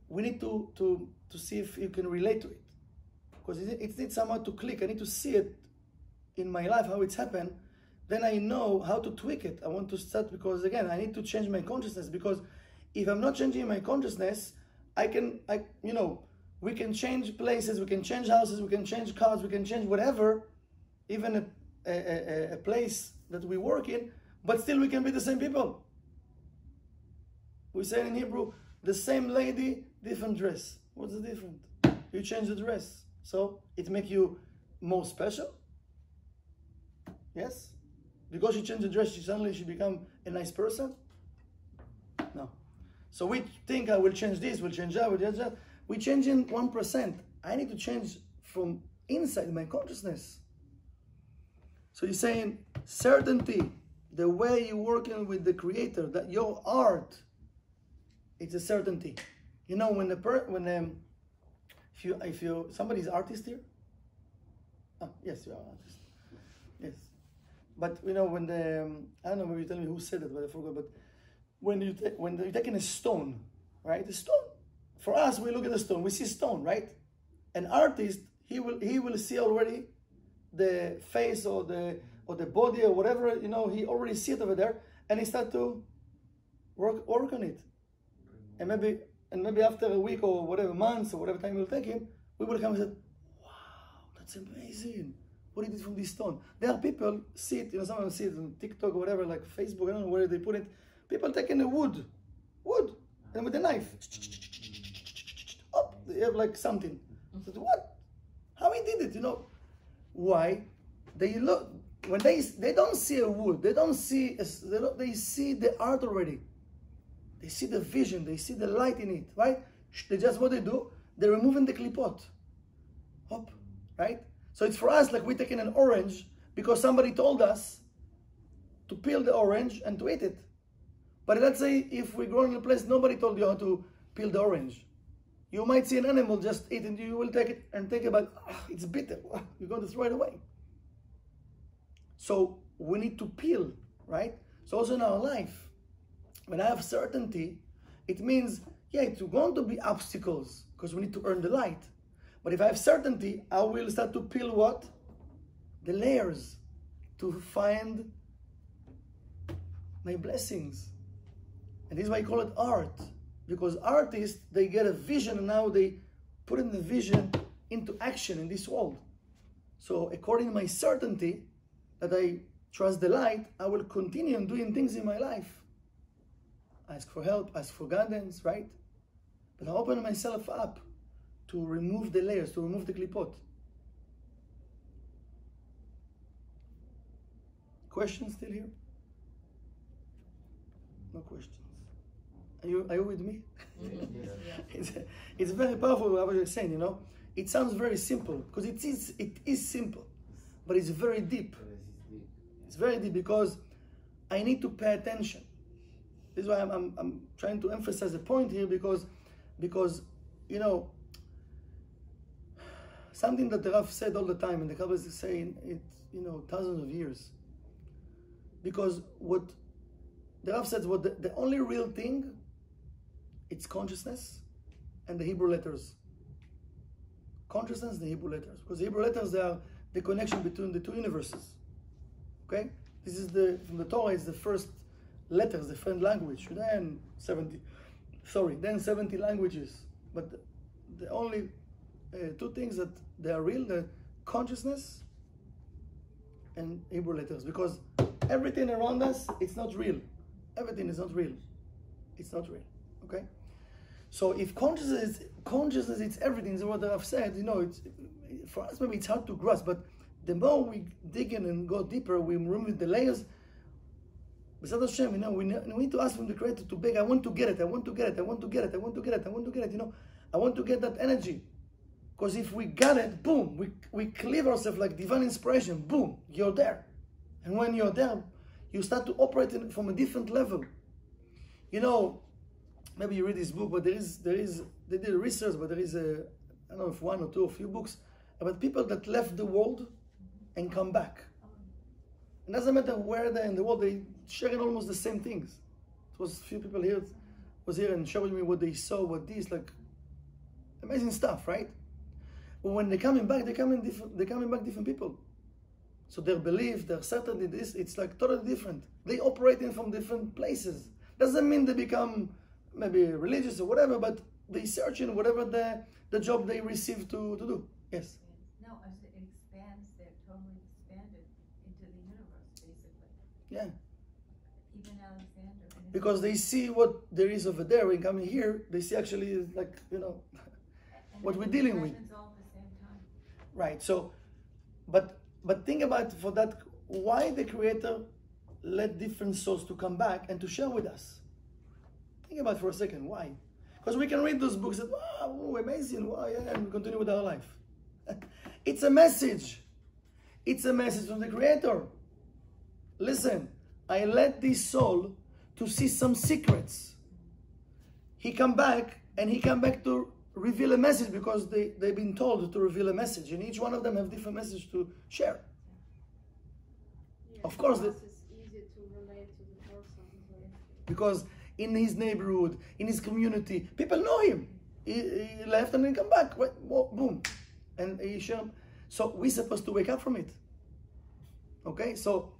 we need to see if you can relate to it. Because it needs somehow to click. I need to see it in my life, how it's happened. Then I know how to tweak it. I want to start, because again, I need to change my consciousness. Because if I'm not changing my consciousness, we can change places, we can change houses, we can change cars, we can change whatever, even a place that we work in, but still we can be the same people. We say in Hebrew, the same lady, different dress. What's the difference? You change the dress. So it makes you more special? Yes? Because she changed the dress, she become a nice person? No. So we think I will change this, we'll change that, we'll change that. We change in 1%. I need to change from inside my consciousness. So you're saying certainty, the way you're working with the Creator, that your art, it's a certainty. You know, if you somebody's artist here. Oh, yes, you are an artist. Yes, but you know when I don't know, maybe you tell me who said it, but I forgot. But when you're taking a stone, right? A stone. For us, we look at the stone, we see stone, right? An artist, he will see already the face or the body or whatever, you know, he already see it over there, and he start to work on it. And maybe after a week or whatever months or whatever time it will take him, we will come and say, wow, that's amazing. What he did from this stone. There are people see it, you know, some of them see it on TikTok or whatever, like Facebook, I don't know where they put it. People taking the wood, and with a knife, oh, they have like something. I said, what? How he did it, you know? Why? They look, when they don't see a wood, they see the art already. They see the vision, they see the light in it, right? They just, what they do, they're removing the klipot. Hop, right? So it's for us like we're taking an orange because somebody told us to peel the orange and to eat it. But let's say if we grow in a place, nobody told you how to peel the orange. You might see an animal just eat and you will take it and think about, oh, it's bitter. You're going to throw it away. So we need to peel, right? So also in our life, when I have certainty, it means, yeah, it's going to be obstacles because we need to earn the light. But if I have certainty, I will start to peel what? The layers to find my blessings. And this is why I call it art. Because artists, they get a vision and now they put in the vision into action in this world. So according to my certainty that I trust the light, I will continue doing things in my life. Ask for help, ask for guidance, right? But I open myself up to remove the layers, to remove the klipot. Questions still here? No questions. Are you with me? It's very powerful what I was saying, you know. It sounds very simple, because it is simple, but it's very deep. It's very deep because I need to pay attention. This is why I'm trying to emphasize the point here, because you know, something that the Rav said all the time, and the Kabbalah is saying it, you know, thousands of years. Because what the Rav says, what the only real thing, it's consciousness and the Hebrew letters. Consciousness and the Hebrew letters. Because the Hebrew letters, they are the connection between the two universes. Okay? This is from the Torah, it's the first letters, the first language. Then 70 languages. But the only two things that they are real, the consciousness and Hebrew letters. Because everything around us, it's not real. Everything is not real. It's not real. Okay? So if consciousness, it's everything, is what I've said, you know, for us maybe it's hard to grasp, but the more we dig in and go deeper, we remove the layers. B'ezrat Hashem, you know, we need to ask from the Creator to beg, I want to get it, I want to get it, I want to get it, I want to get it, I want to get it, you know, I want to get that energy. Because if we got it, boom, we cleave ourselves like divine inspiration, boom, you're there. And when you're there, you start to operate from a different level. You know, maybe you read this book, but they did research, but there is I don't know if one or two or few books about people that left the world and come back. It doesn't matter where they're in the world, they sharing almost the same things. It was a few people here, was here and showing me what they saw, what these, like, amazing stuff, right? But when they're coming back, they're coming back different people. So their belief, their certainty, it's like totally different. They operating from different places. Doesn't mean they become maybe religious or whatever, but they search in whatever the job they receive to do. Yes? No, as it expands, they're totally expanded into the universe, basically. Yeah. Even Alexander. Because they see what there is over there. When coming here, they see actually, like, you know, what we're dealing with. All at the same time. Right. So, but think about for that, why the Creator let different souls to come back and to share with us. Think about it for a second. Why? Because we can read those books and, wow, amazing, wow, yeah, and continue with our life. It's a message. It's a message from the Creator. Listen, I let this soul to see some secrets. He come back, and he come back to reveal a message because they've been told to reveal a message, and each one of them have different message to share. Yeah, Of course, it's easier to relate to the person. because in his neighborhood, in his community, people know him. He left and then come back, right? Boom, and he shared. So we're supposed to wake up from it. Okay, so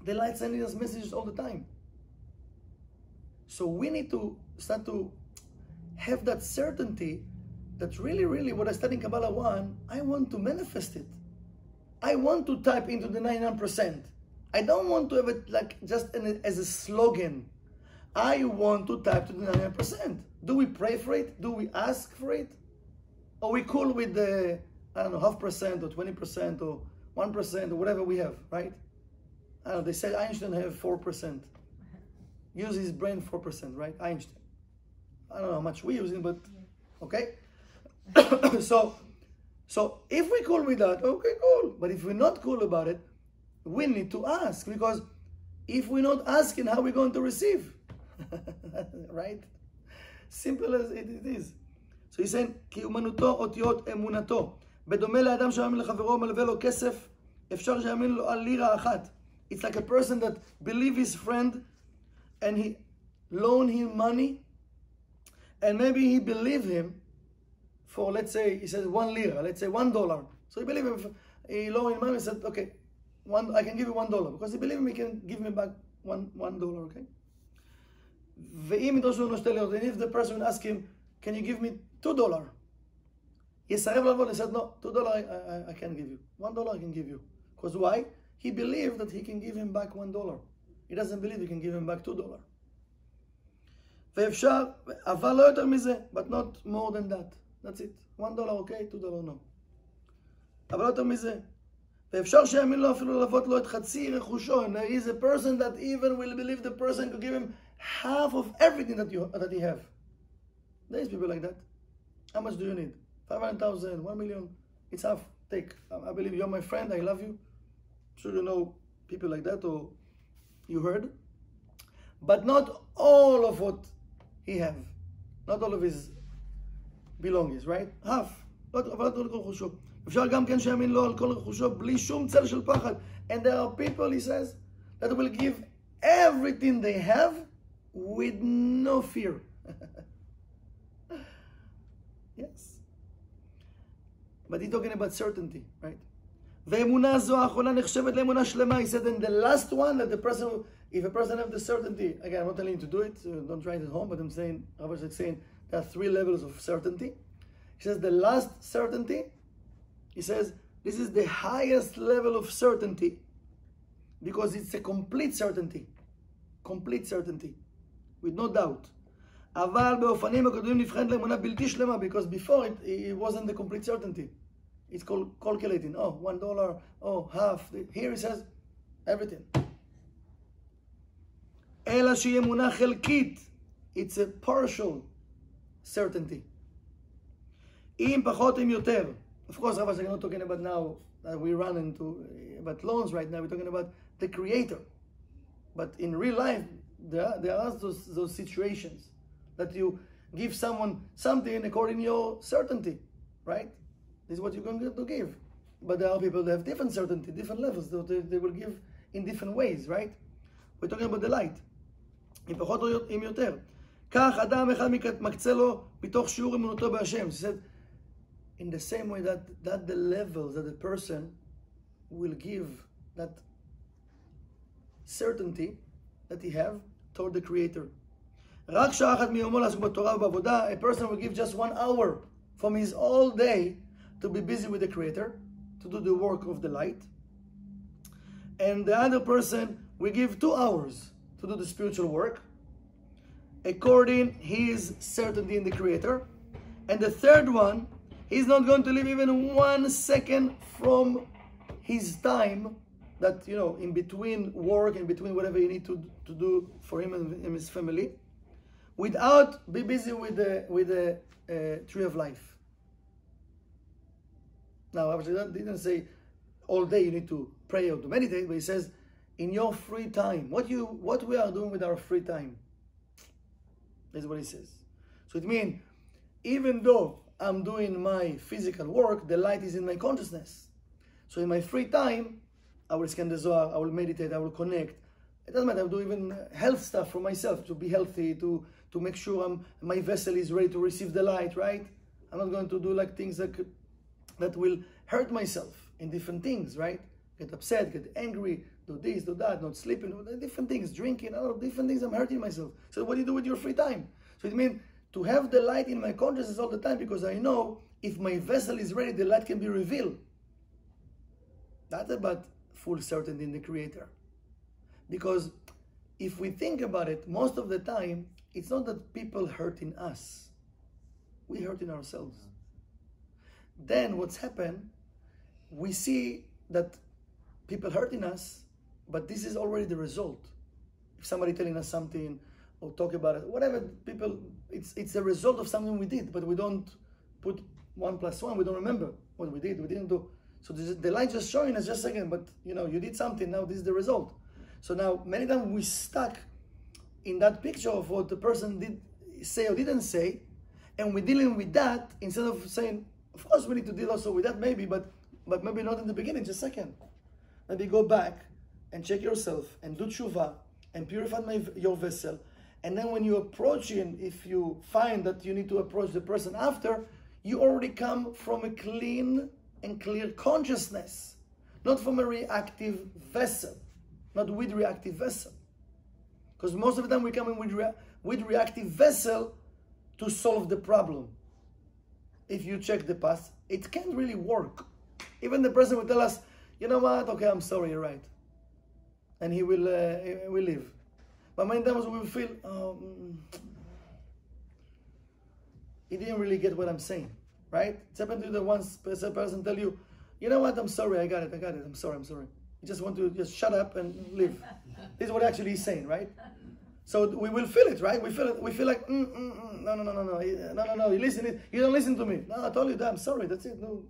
the light sending us messages all the time. So we need to start to have that certainty that really what I study in Kabbalah 1, I want to manifest it. I want to type into the 99%. I don't want to have it like just as a slogan. I want to type to the 99%. Do we pray for it? Do we ask for it? Or we cool with the, I don't know, 0.5% or 20% or 1% or whatever we have, right? I don't know, they said Einstein have 4%. Use his brain 4%, right? Einstein. I don't know how much we use it, but okay. So if we cool with that, okay, cool. But if we're not cool about it, we need to ask, because if we're not asking, how are we going to receive? Right? Simple as it is. So he's saying, כי אומנותו אותיות אמונתו. בדומה לאדם שמאמין לחברו ומלווה לו כסף, אפשר שיאמין לו על לירה אחת. It's like a person that believe his friend and he loan him money, and maybe he believe him for, let's say, he says 1 lira, let's say $1. So he believe him, he loan him money, he said, okay, I can give you $1, because he believe him, he can give me back $1, okay? ואם ידרשו לנו 2 לירות, and if the person will ask him, can you give me $2? יסרב לעבוד, he said, no, $2 I can't give you. $1 I can give you. Because why? He believed that he can give him back $1. He doesn't believe he can give him back $2. ואפשר, אבל לא יותר מזה, but not more than that. That's it. $1 okay, $2 no. אבל לא יותר מזה. ואפשר שיאמין לו אפילו ללוות לו את חצי רכושו. And there is a person that even will believe the person could give him half of everything that he have. There is people like that. How much do you need? 500,000, 1 million. It's half. Take. I believe you're my friend. I love you. I'm sure you know people like that, or you heard. But not all of what he have. Not all of his belongings, right? half. אבל לא כל רכושו. אפשר גם כן שיאמין לו על כל רכושו בלי שום צל של פחד. And there are people, he says, that will give everything they have with no fear. Yes. But he's talking about certainty, right? ואמונה זו האחרונה נחשבת לאמונה שלמה. He said, and the last one, that the person, if a person have the certainty, again, I'm not telling you to do it, so don't try it at home, but I'm saying, Rabbi is saying, there are 3 levels of certainty. He says, the last certainty, he says, this is the highest level of certainty, because it's a complete certainty, with no doubt. אבל באופנים הקודמים נבחנת לאמונה בלתי שלמה, because before it wasn't the complete certainty. It's called calculating. Oh, $1, oh, half. Here he says everything. אלא שהיא אמונה חלקית. It's a partial certainty. אם פחות אם יותר. Of course, Rabbi, we're not talking about now that we run into about loans right now. We're talking about the Creator. But in real life, there are those situations that you give someone something according to your certainty, right? This is what you're going to give. But there are people that have different certainty, different levels, so they will give in different ways, right? We're talking about the light. אם פחות או אם יותר. כך אדם אחד מקצה לו מתוך שיעור אמונתו בהשם. He said, in the same way that the levels that the person will give, that certainty that he have toward the Creator. רק שעה אחת מיומו לעסוק בתורה ובעבודה, a person will give just 1 hour from his all day to be busy with the Creator, to do the work of the light. And the other person will give 2 hours to do the spiritual work, according his certainty in the Creator. And the third one, he's not going to leave even 1 second from his time that, you know, in between work, in between whatever you need to do for him and his family, without be busy with the tree of life. Now, obviously, that didn't say all day you need to pray or to meditate, but he says, in your free time, what we are doing with our free time. That's what he says. So it means, even though I'm doing my physical work, the light is in my consciousness. So in my free time, I will scan the Zohar, I will meditate, I will connect. It doesn't matter, I'll do even health stuff for myself, to be healthy, to make sure my vessel is ready to receive the light, right? I'm not going to do like things that will hurt myself in different things, right? Get upset, get angry, do this, do that, not sleeping, different things, drinking, all different things, I'm hurting myself. So what do you do with your free time? So it means to have the light in my consciousness all the time, because I know if my vessel is ready, the light can be revealed. That's about full certainty in the Creator. Because if we think about it, most of the time, it's not that people hurting us. We hurting ourselves. Then what's happened, we see that people hurting us, but this is already the result. If somebody telling us something or talk about it, whatever, people, it's a result of something we did, but we don't put 1 + 1, we don't remember what we did, we didn't do. So the light just showing us just a second, but you know, you did something, now this is the result. So now, many times we stuck in that picture of what the person did say or didn't say, and we're dealing with that instead of saying, of course we need to deal also with that maybe, but maybe not in the beginning, just a second. Maybe go back and check yourself and do tshuva and purify your vessel. And then when you approach him, if you find that you need to approach the person after, you already come from a clean and clear consciousness, not from a reactive vessel, not with reactive vessel. Because most of the time we come in with reactive vessel to solve the problem. If you check the past, it can't really work. Even the person will tell us, you know what, okay, I'm sorry, you're right. And he will leave. But many times we will feel, he didn't really get what I'm saying, right? It's happened to the one person tell you, you know what, I'm sorry, I got it, I'm sorry. You just want to just shut up and leave. This is what actually he's saying, right? So we will feel it, right? We feel like, no, you don't listen to me. No, I told you that, I'm sorry, that's it, no.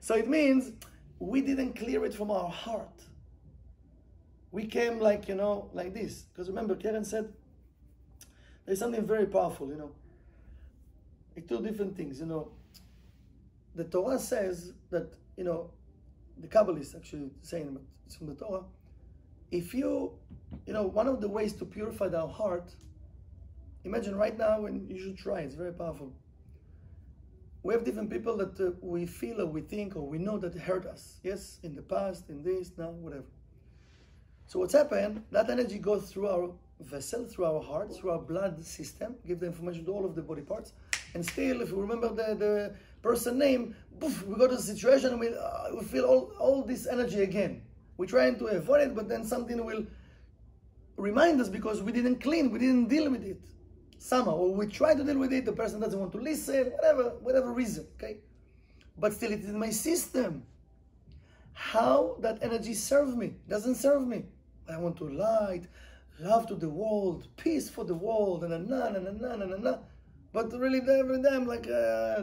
So it means we didn't clear it from our heart. We came like, you know, like this. Because remember, Karen said, there's something very powerful, you know. Like two different things, you know. The Torah says that, you know, the Kabbalist actually saying, but it's from the Torah. If you know, one of the ways to purify our heart, imagine right now, and you should try, it's very powerful. We have different people that we feel or we think or we know that hurt us. Yes, in the past, in this, now, whatever. So what's happened, that energy goes through our vessel, through our heart, through our blood system, give the information to all of the body parts. And still, if we remember the person name, poof, we go to the situation and we feel all this energy again. We're trying to avoid it, but then something will remind us because we didn't clean, we didn't deal with it. Somehow, or we try to deal with it, the person doesn't want to listen, whatever reason, okay? But still, it is in my system. How that energy serves me? Doesn't serve me. I want to light, love to the world, peace for the world, and But really, every day I'm like,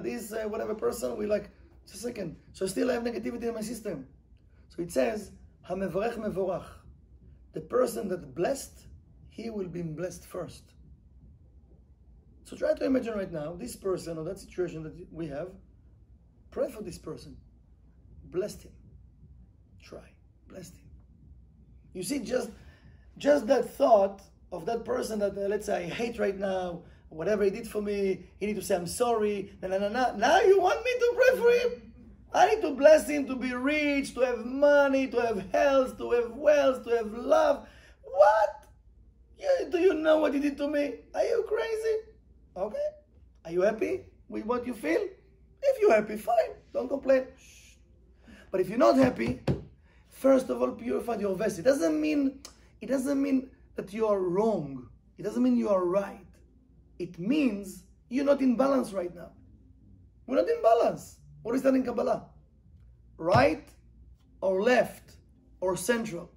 this whatever person, we like, just a second. So still I have negativity in my system. So it says, HaMevorech mevorach. The person that blessed, he will be blessed first. So try to imagine right now, this person or that situation that we have, pray for this person. Bless him. Try. Bless him. You see, just that thought of that person that, let's say, I hate right now, whatever he did for me, he need to say, I'm sorry, Now you want me to pray for him? I need to bless him to be rich, to have money, to have health, to have wealth, to have love. What? Do you know what he did to me? Are you crazy? Okay. Are you happy with what you feel? If you're happy, fine. Don't complain. Shh. But if you're not happy, first of all, purify your vessel. It doesn't mean that you are wrong. It doesn't mean you are right. It means you're not in balance right now. We're not in balance. What is that in Kabbalah? Right or left or central.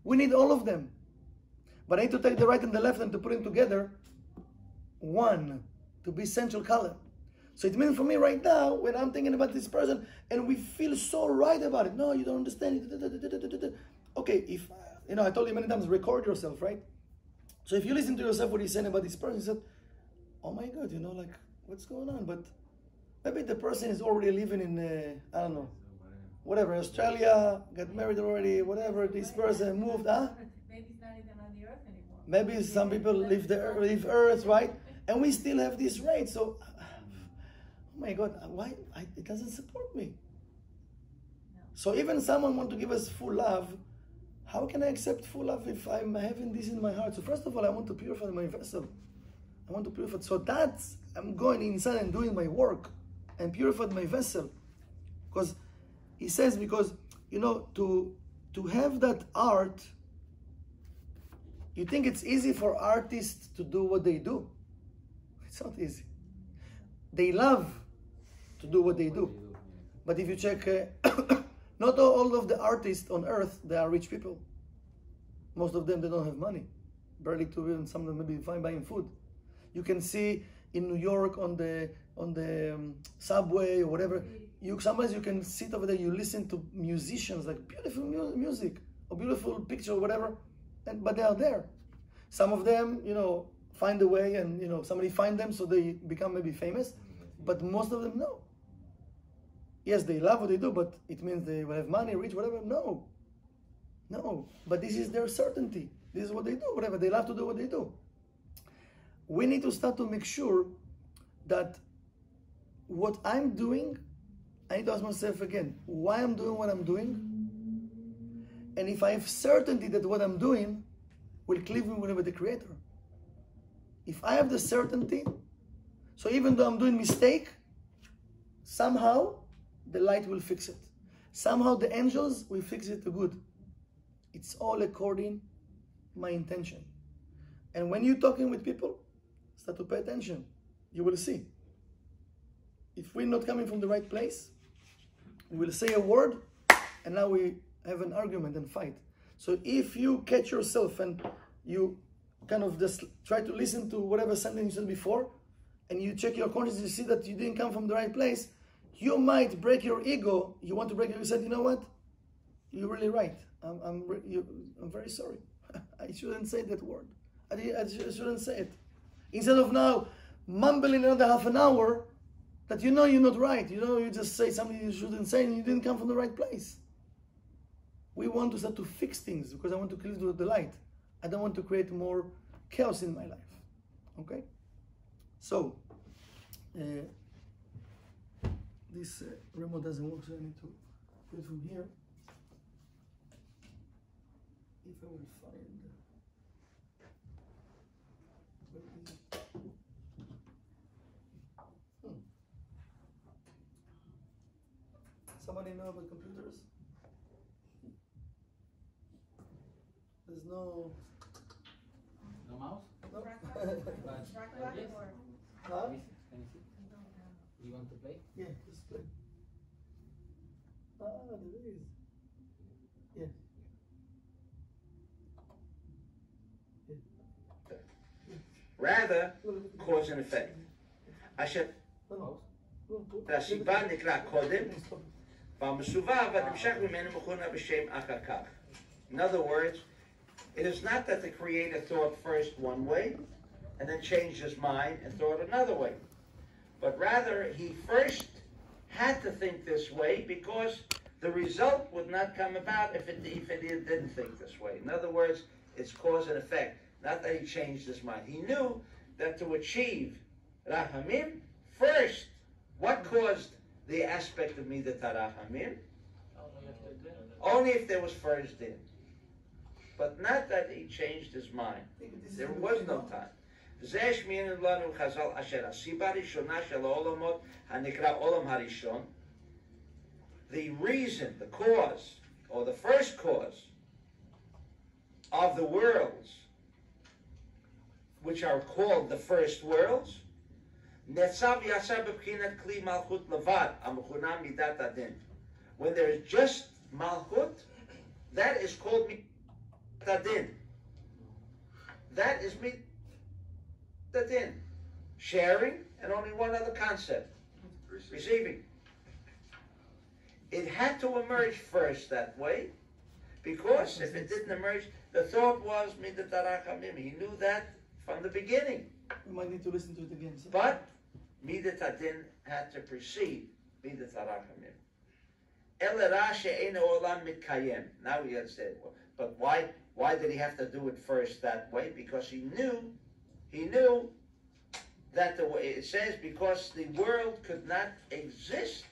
We need all of them. But I need to take the right and the left and to put them together, one, to be central color. So it means for me right now, when I'm thinking about this person, and we feel so right about it. No, you don't understand. Okay, if, I told you many times, record yourself, right? So if you listen to yourself what he's saying about this person, you said, oh my God, like, what's going on? But maybe the person is already living in, I don't know, whatever, Australia, got married already, whatever, this person moved, huh? Maybe it's not even on the earth anymore. Maybe some people leave Earth, right? And we still have this rate. So, oh my God, why? It doesn't support me. No. So even someone want to give us full love, how can I accept full love if I'm having this in my heart? So first of all, I want to purify my vessel. I want to purify. So that's, I'm going inside and doing my work and purified my vessel. Because he says, because, to have that art, you think it's easy for artists to do what they do. It's not easy. They love to do what they do. But if you check, not all of the artists on earth, they are rich people. Most of them, they don't have money. Barely to even some of them maybe buying food. You can see in New York on the subway or whatever, sometimes you can sit over there, you listen to musicians, like beautiful music or beautiful picture or whatever, but they are there. Some of them, find a way and, somebody find them so they become maybe famous, but most of them, no. Yes, they love what they do, but it means they will have money, rich, whatever. No. But this is their certainty. This is what they do, whatever. They love to do what they do. We need to start to make sure that what I'm doing, I need to ask myself again, why I'm doing what I'm doing. And if I have certainty that what I'm doing will cleave me with the Creator. If I have the certainty, so even though I'm doing mistake, somehow the light will fix it. Somehow the angels will fix it to good. It's all according to my intention. And when you're talking with people, start to pay attention. You will see. If we're not coming from the right place, we will say a word, and now we have an argument and fight. So if you catch yourself and you kind of just try to listen to whatever sentence you said before, and you check your conscience, you see that you didn't come from the right place, you might break your ego. You want to break it. You said, you know what? You're really right. I'm very sorry. I shouldn't say that word. I shouldn't say it. Instead of now mumbling another half an hour that you're not right. You just say something you shouldn't say and you didn't come from the right place. We want to start to fix things because I want to cleave the light. I don't want to create more chaos in my life. Okay? So, this remote doesn't work, so I need to put it from here. If I will find... Somebody know about computers? There's no... No mouse? No? Yes. Huh? Can you see? You want to play? Yeah, just play. Ah, there is. Yeah. Rather, cause and effect. אשר No. הסיבה נקרא קודם, והמסובב הנמשך ממנו מכונה בשם אחר כך. In other words, it is not that the Creator thought first one way, and then changed his mind and thought another way. But rather, he first had to think this way because the result would not come about if it didn't think this way. In other words, it's cause and effect. Not that he changed his mind. He knew that to achieve Rahamim, first, what caused the aspect of Midat Rahamim? Only if there was first din. But not that he changed his mind. There was no time. זה השמיענו לנו חז"ל אשר הסיבה הראשונה של העולמות הנקרא עולם הראשון, the reason, the cause, or the first cause of the worlds, which are called the first worlds, נצב יצא בבחינת כלי מלכות לבד, המכונה מידת הדין. When there is just Malchut, that is called Midadin. That is Midadin. Sharing, and only one other concept. Receiving. It had to emerge first that way, because if it didn't emerge, the thought was Midat Harachamim. He knew that from the beginning. We might need to listen to it again. So. But Midat Hadin had to precede Midat Harachamim. El Ra she'eino olam mitkayem. Now we understand. But why did he have to do it first that way? Because he knew that the way it says, because the world could not exist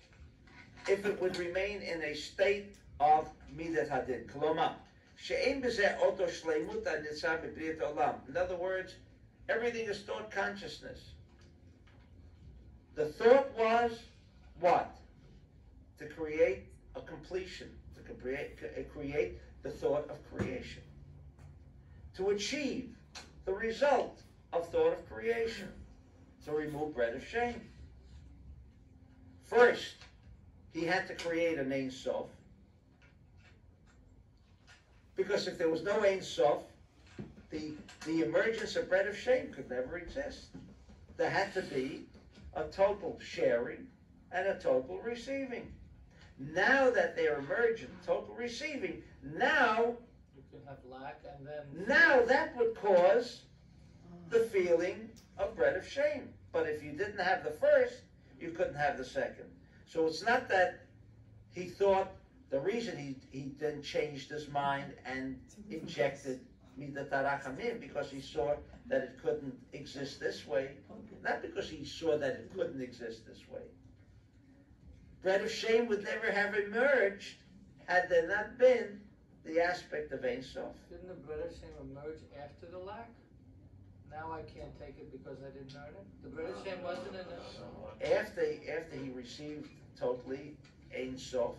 if it would remain in a state of Midat Hadin. Kloma, she'ein b'zeh oto shleimut hanitzah b'briyat olam. In other words, everything is thought consciousness. The thought was what? To create a completion, to create the thought of creation. To achieve the result of thought of creation. To remove bread of shame. First, he had to create an Ein Sof. Because if there was no Ein Sof, the emergence of bread of shame could never exist. There had to be a total sharing and a total receiving. Now that they're emergent, total receiving, now You can have lack and then. now that would cause the feeling of bread of shame. But if you didn't have the first, you couldn't have the second. So it's not that he thought, the reason he then changed his mind and injected Midat Harachamim, because he saw that it couldn't exist this way. Not because he saw that it couldn't exist this way. Bread of shame would never have emerged had there not been the aspect of Ein Sof. Didn't the bread of shame emerge after the lack? Now I can't take it because I didn't earn it. The bread of shame wasn't in it. After he received totally Ein Sof,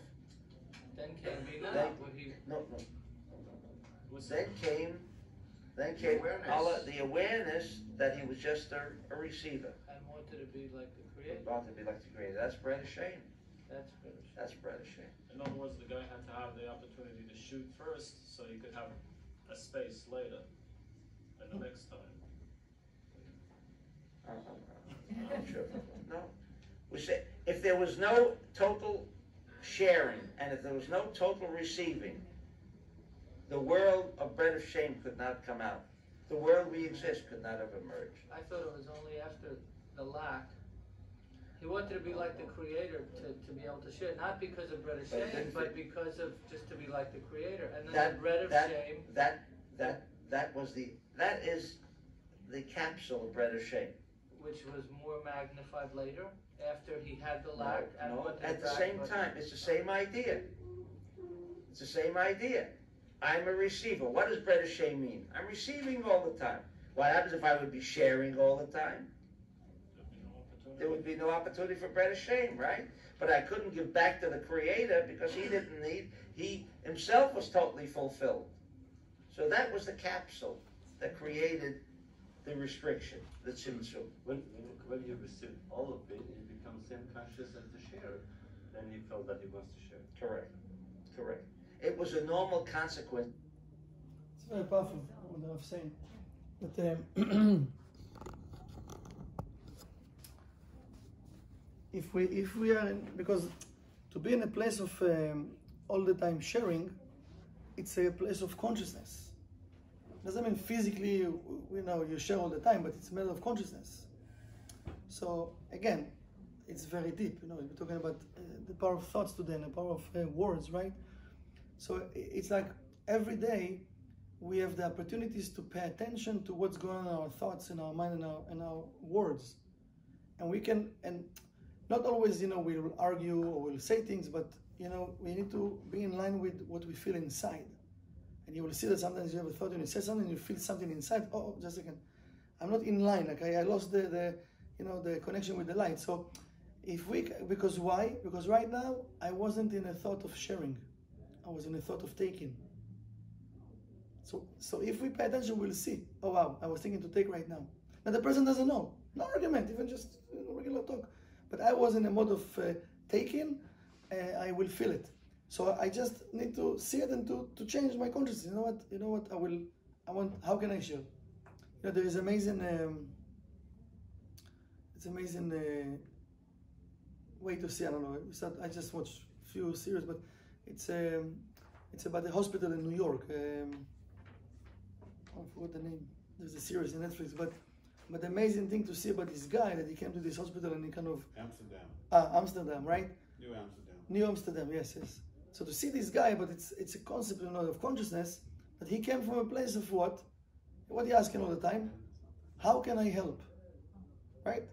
Then came Binah, Then- where he. no. Then came the awareness that he was just a receiver. And wanted to be like the creator. About to be like the creator. That's bread of shame. That's bread of shame. That's bread of shame. In other words, the guy had to have the opportunity to shoot first, so he could have a space later, and the next time. I'm sure. No. We say if there was no total sharing and if there was no total receiving, the world of bread of shame could not come out. The world we exist could not have emerged. I thought it was only after the lack. He wanted to be like the creator to be able to share, not because of bread of But it shame, didn't but fit. because of just to be like the creator. And then That- the bread of that- shame, That is the capsule of bread of shame. which was more magnified later, after he had the lack and No, wanted at the back, same but- time, it's the same idea. It's the same idea. I'm a receiver. What does bread of shame mean? I'm receiving all the time. What happens if I would be sharing all the time? There would be no opportunity for bread of shame, right? But I couldn't give back to the Creator because he didn't need, he himself was totally fulfilled. So that was the capsule that created the restriction, the tzimtzum. When you receive all of it, you become same conscious as the sharer. Then he felt that he wants to share. Correct. Correct. It was a normal consequence. It's very powerful what the Rav is saying. But if we are in, because to be in a place of all the time sharing, it's a place of consciousness. Doesn't mean physically you share all the time, but it's a matter of consciousness. So again, it's very deep. We're talking about the power of thoughts today and the power of words, right? So it's like every day we have the opportunities to pay attention to what's going on in our thoughts, in our mind, and our words, and we can. And not always, we'll argue or we'll say things, but we need to be in line with what we feel inside. And you will see that sometimes you have a thought and you say something, you feel something inside. Oh, just a second, I'm not in line. Like I lost the connection with the light. So because why? Because right now I wasn't in a thought of sharing. I was in a thought of taking. So if we pay attention, we'll see. Oh wow, I was thinking to take right now. Now the person doesn't know. No argument, even just regular talk. But I was in a mode of taking. I will feel it. So I just need to see it and to change my consciousness. You know what, how can I share? You know, there is amazing, it's amazing way to see, I don't know, I just watched a few series, but it's about a hospital in New York. I forgot the name. There's a series in Netflix, but the amazing thing to see about this guy, that he came to this hospital and he kind of... Amsterdam, right? New Amsterdam, yes. So to see this guy, but it's a concept, you know, of consciousness, that he came from a place of what? What he asking all the time? How can I help? Right?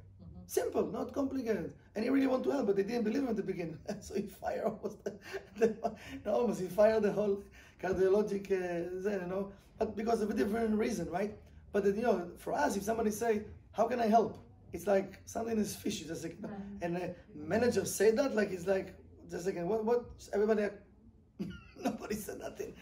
Simple, not complicated. And he really want to help, but they didn't believe him at the beginning. So he fired he fired the whole cardiologic, you know, but because of a different reason, right? But you know, for us, if somebody say, how can I help? It's like something is fishy, just like, and the manager say that, like, it's like, just like, what, everybody, nobody said nothing.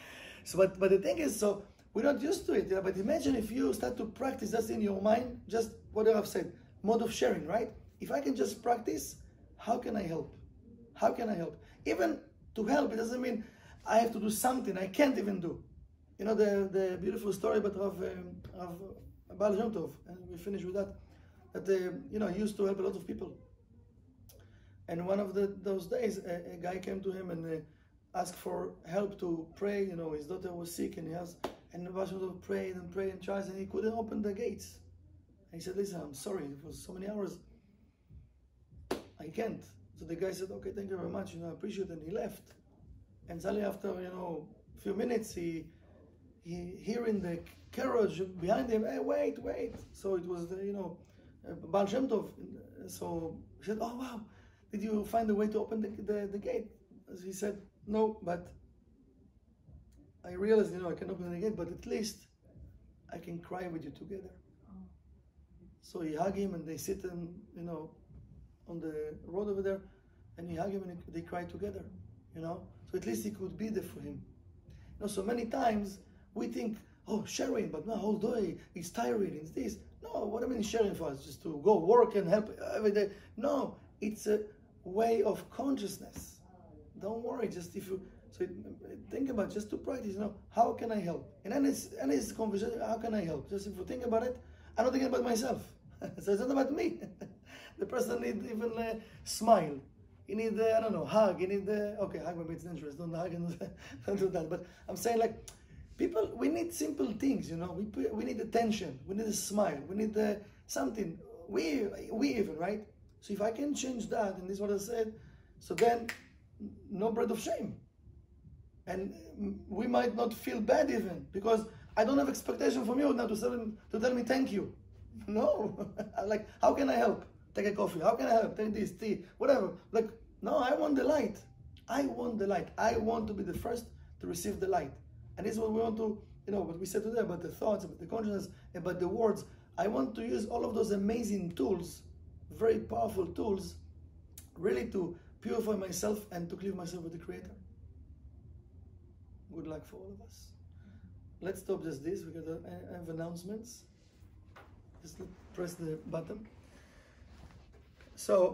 So, but the thing is, so we're not used to it, yeah? But imagine if you start to practice just in your mind, just what I've said, mode of sharing, right? If I can just practice, how can I help? How can I help? Even to help, it doesn't mean I have to do something I can't even do. You know, the beautiful story about Rav Baal Shem Tov, and we finish with that, you know, he used to help a lot of people. And one of those days, a guy came to him and asked for help to pray. You know, his daughter was sick, and Baal Shem Tov prayed and prayed and tried, and he couldn't open the gates. And he said, listen, I'm sorry, it was so many hours, I can't. So the guy said, okay, thank you very much, you know, I appreciate it, and he left. And suddenly after, you know, a few minutes, he hearing the carriage behind him, hey, wait. So it was, you know, Baal Shem Tov. So he said, oh, wow, did you find a way to open the gate? As he said, no, but I realized, you know, I can open the gate, but at least I can cry with you together. So he hugged him, and they sit, you know, on the road over there, and he hugged him, and they cried together, you know. So at least he could be there for him. You know, so many times we think, oh, sharing, but no, whole day, it's tiring, it's this. No, what I mean sharing for us, just to go work and help every day. No, it's a way of consciousness. Don't worry, just think about just to practice, you know, how can I help? And then it's conversation, how can I help? Just if you think about it, I'm not thinking about myself. So it's not about me. The person needs even a smile. You need, I don't know, hug. You need, okay, hug maybe it's dangerous. Don't hug and don't do that. But I'm saying, like, people, we need simple things, you know. We need attention. We need a smile. We need something. We even, right? So if I can change that, and this is what I said, so then no bread of shame. And we might not feel bad even, because I don't have expectation from you now to tell me thank you. No. Like, how can I help? Take a coffee. How can I help? Take this, tea, whatever. Like, no, I want the light. I want the light. I want to be the first to receive the light. And this is what we want to, you know, what we said today about the thoughts, about the consciousness, about the words. I want to use all of those amazing tools, very powerful tools, really to purify myself and to cleave myself with the Creator. Good luck for all of us. Let's stop just this, because I have announcements. Just press the button. So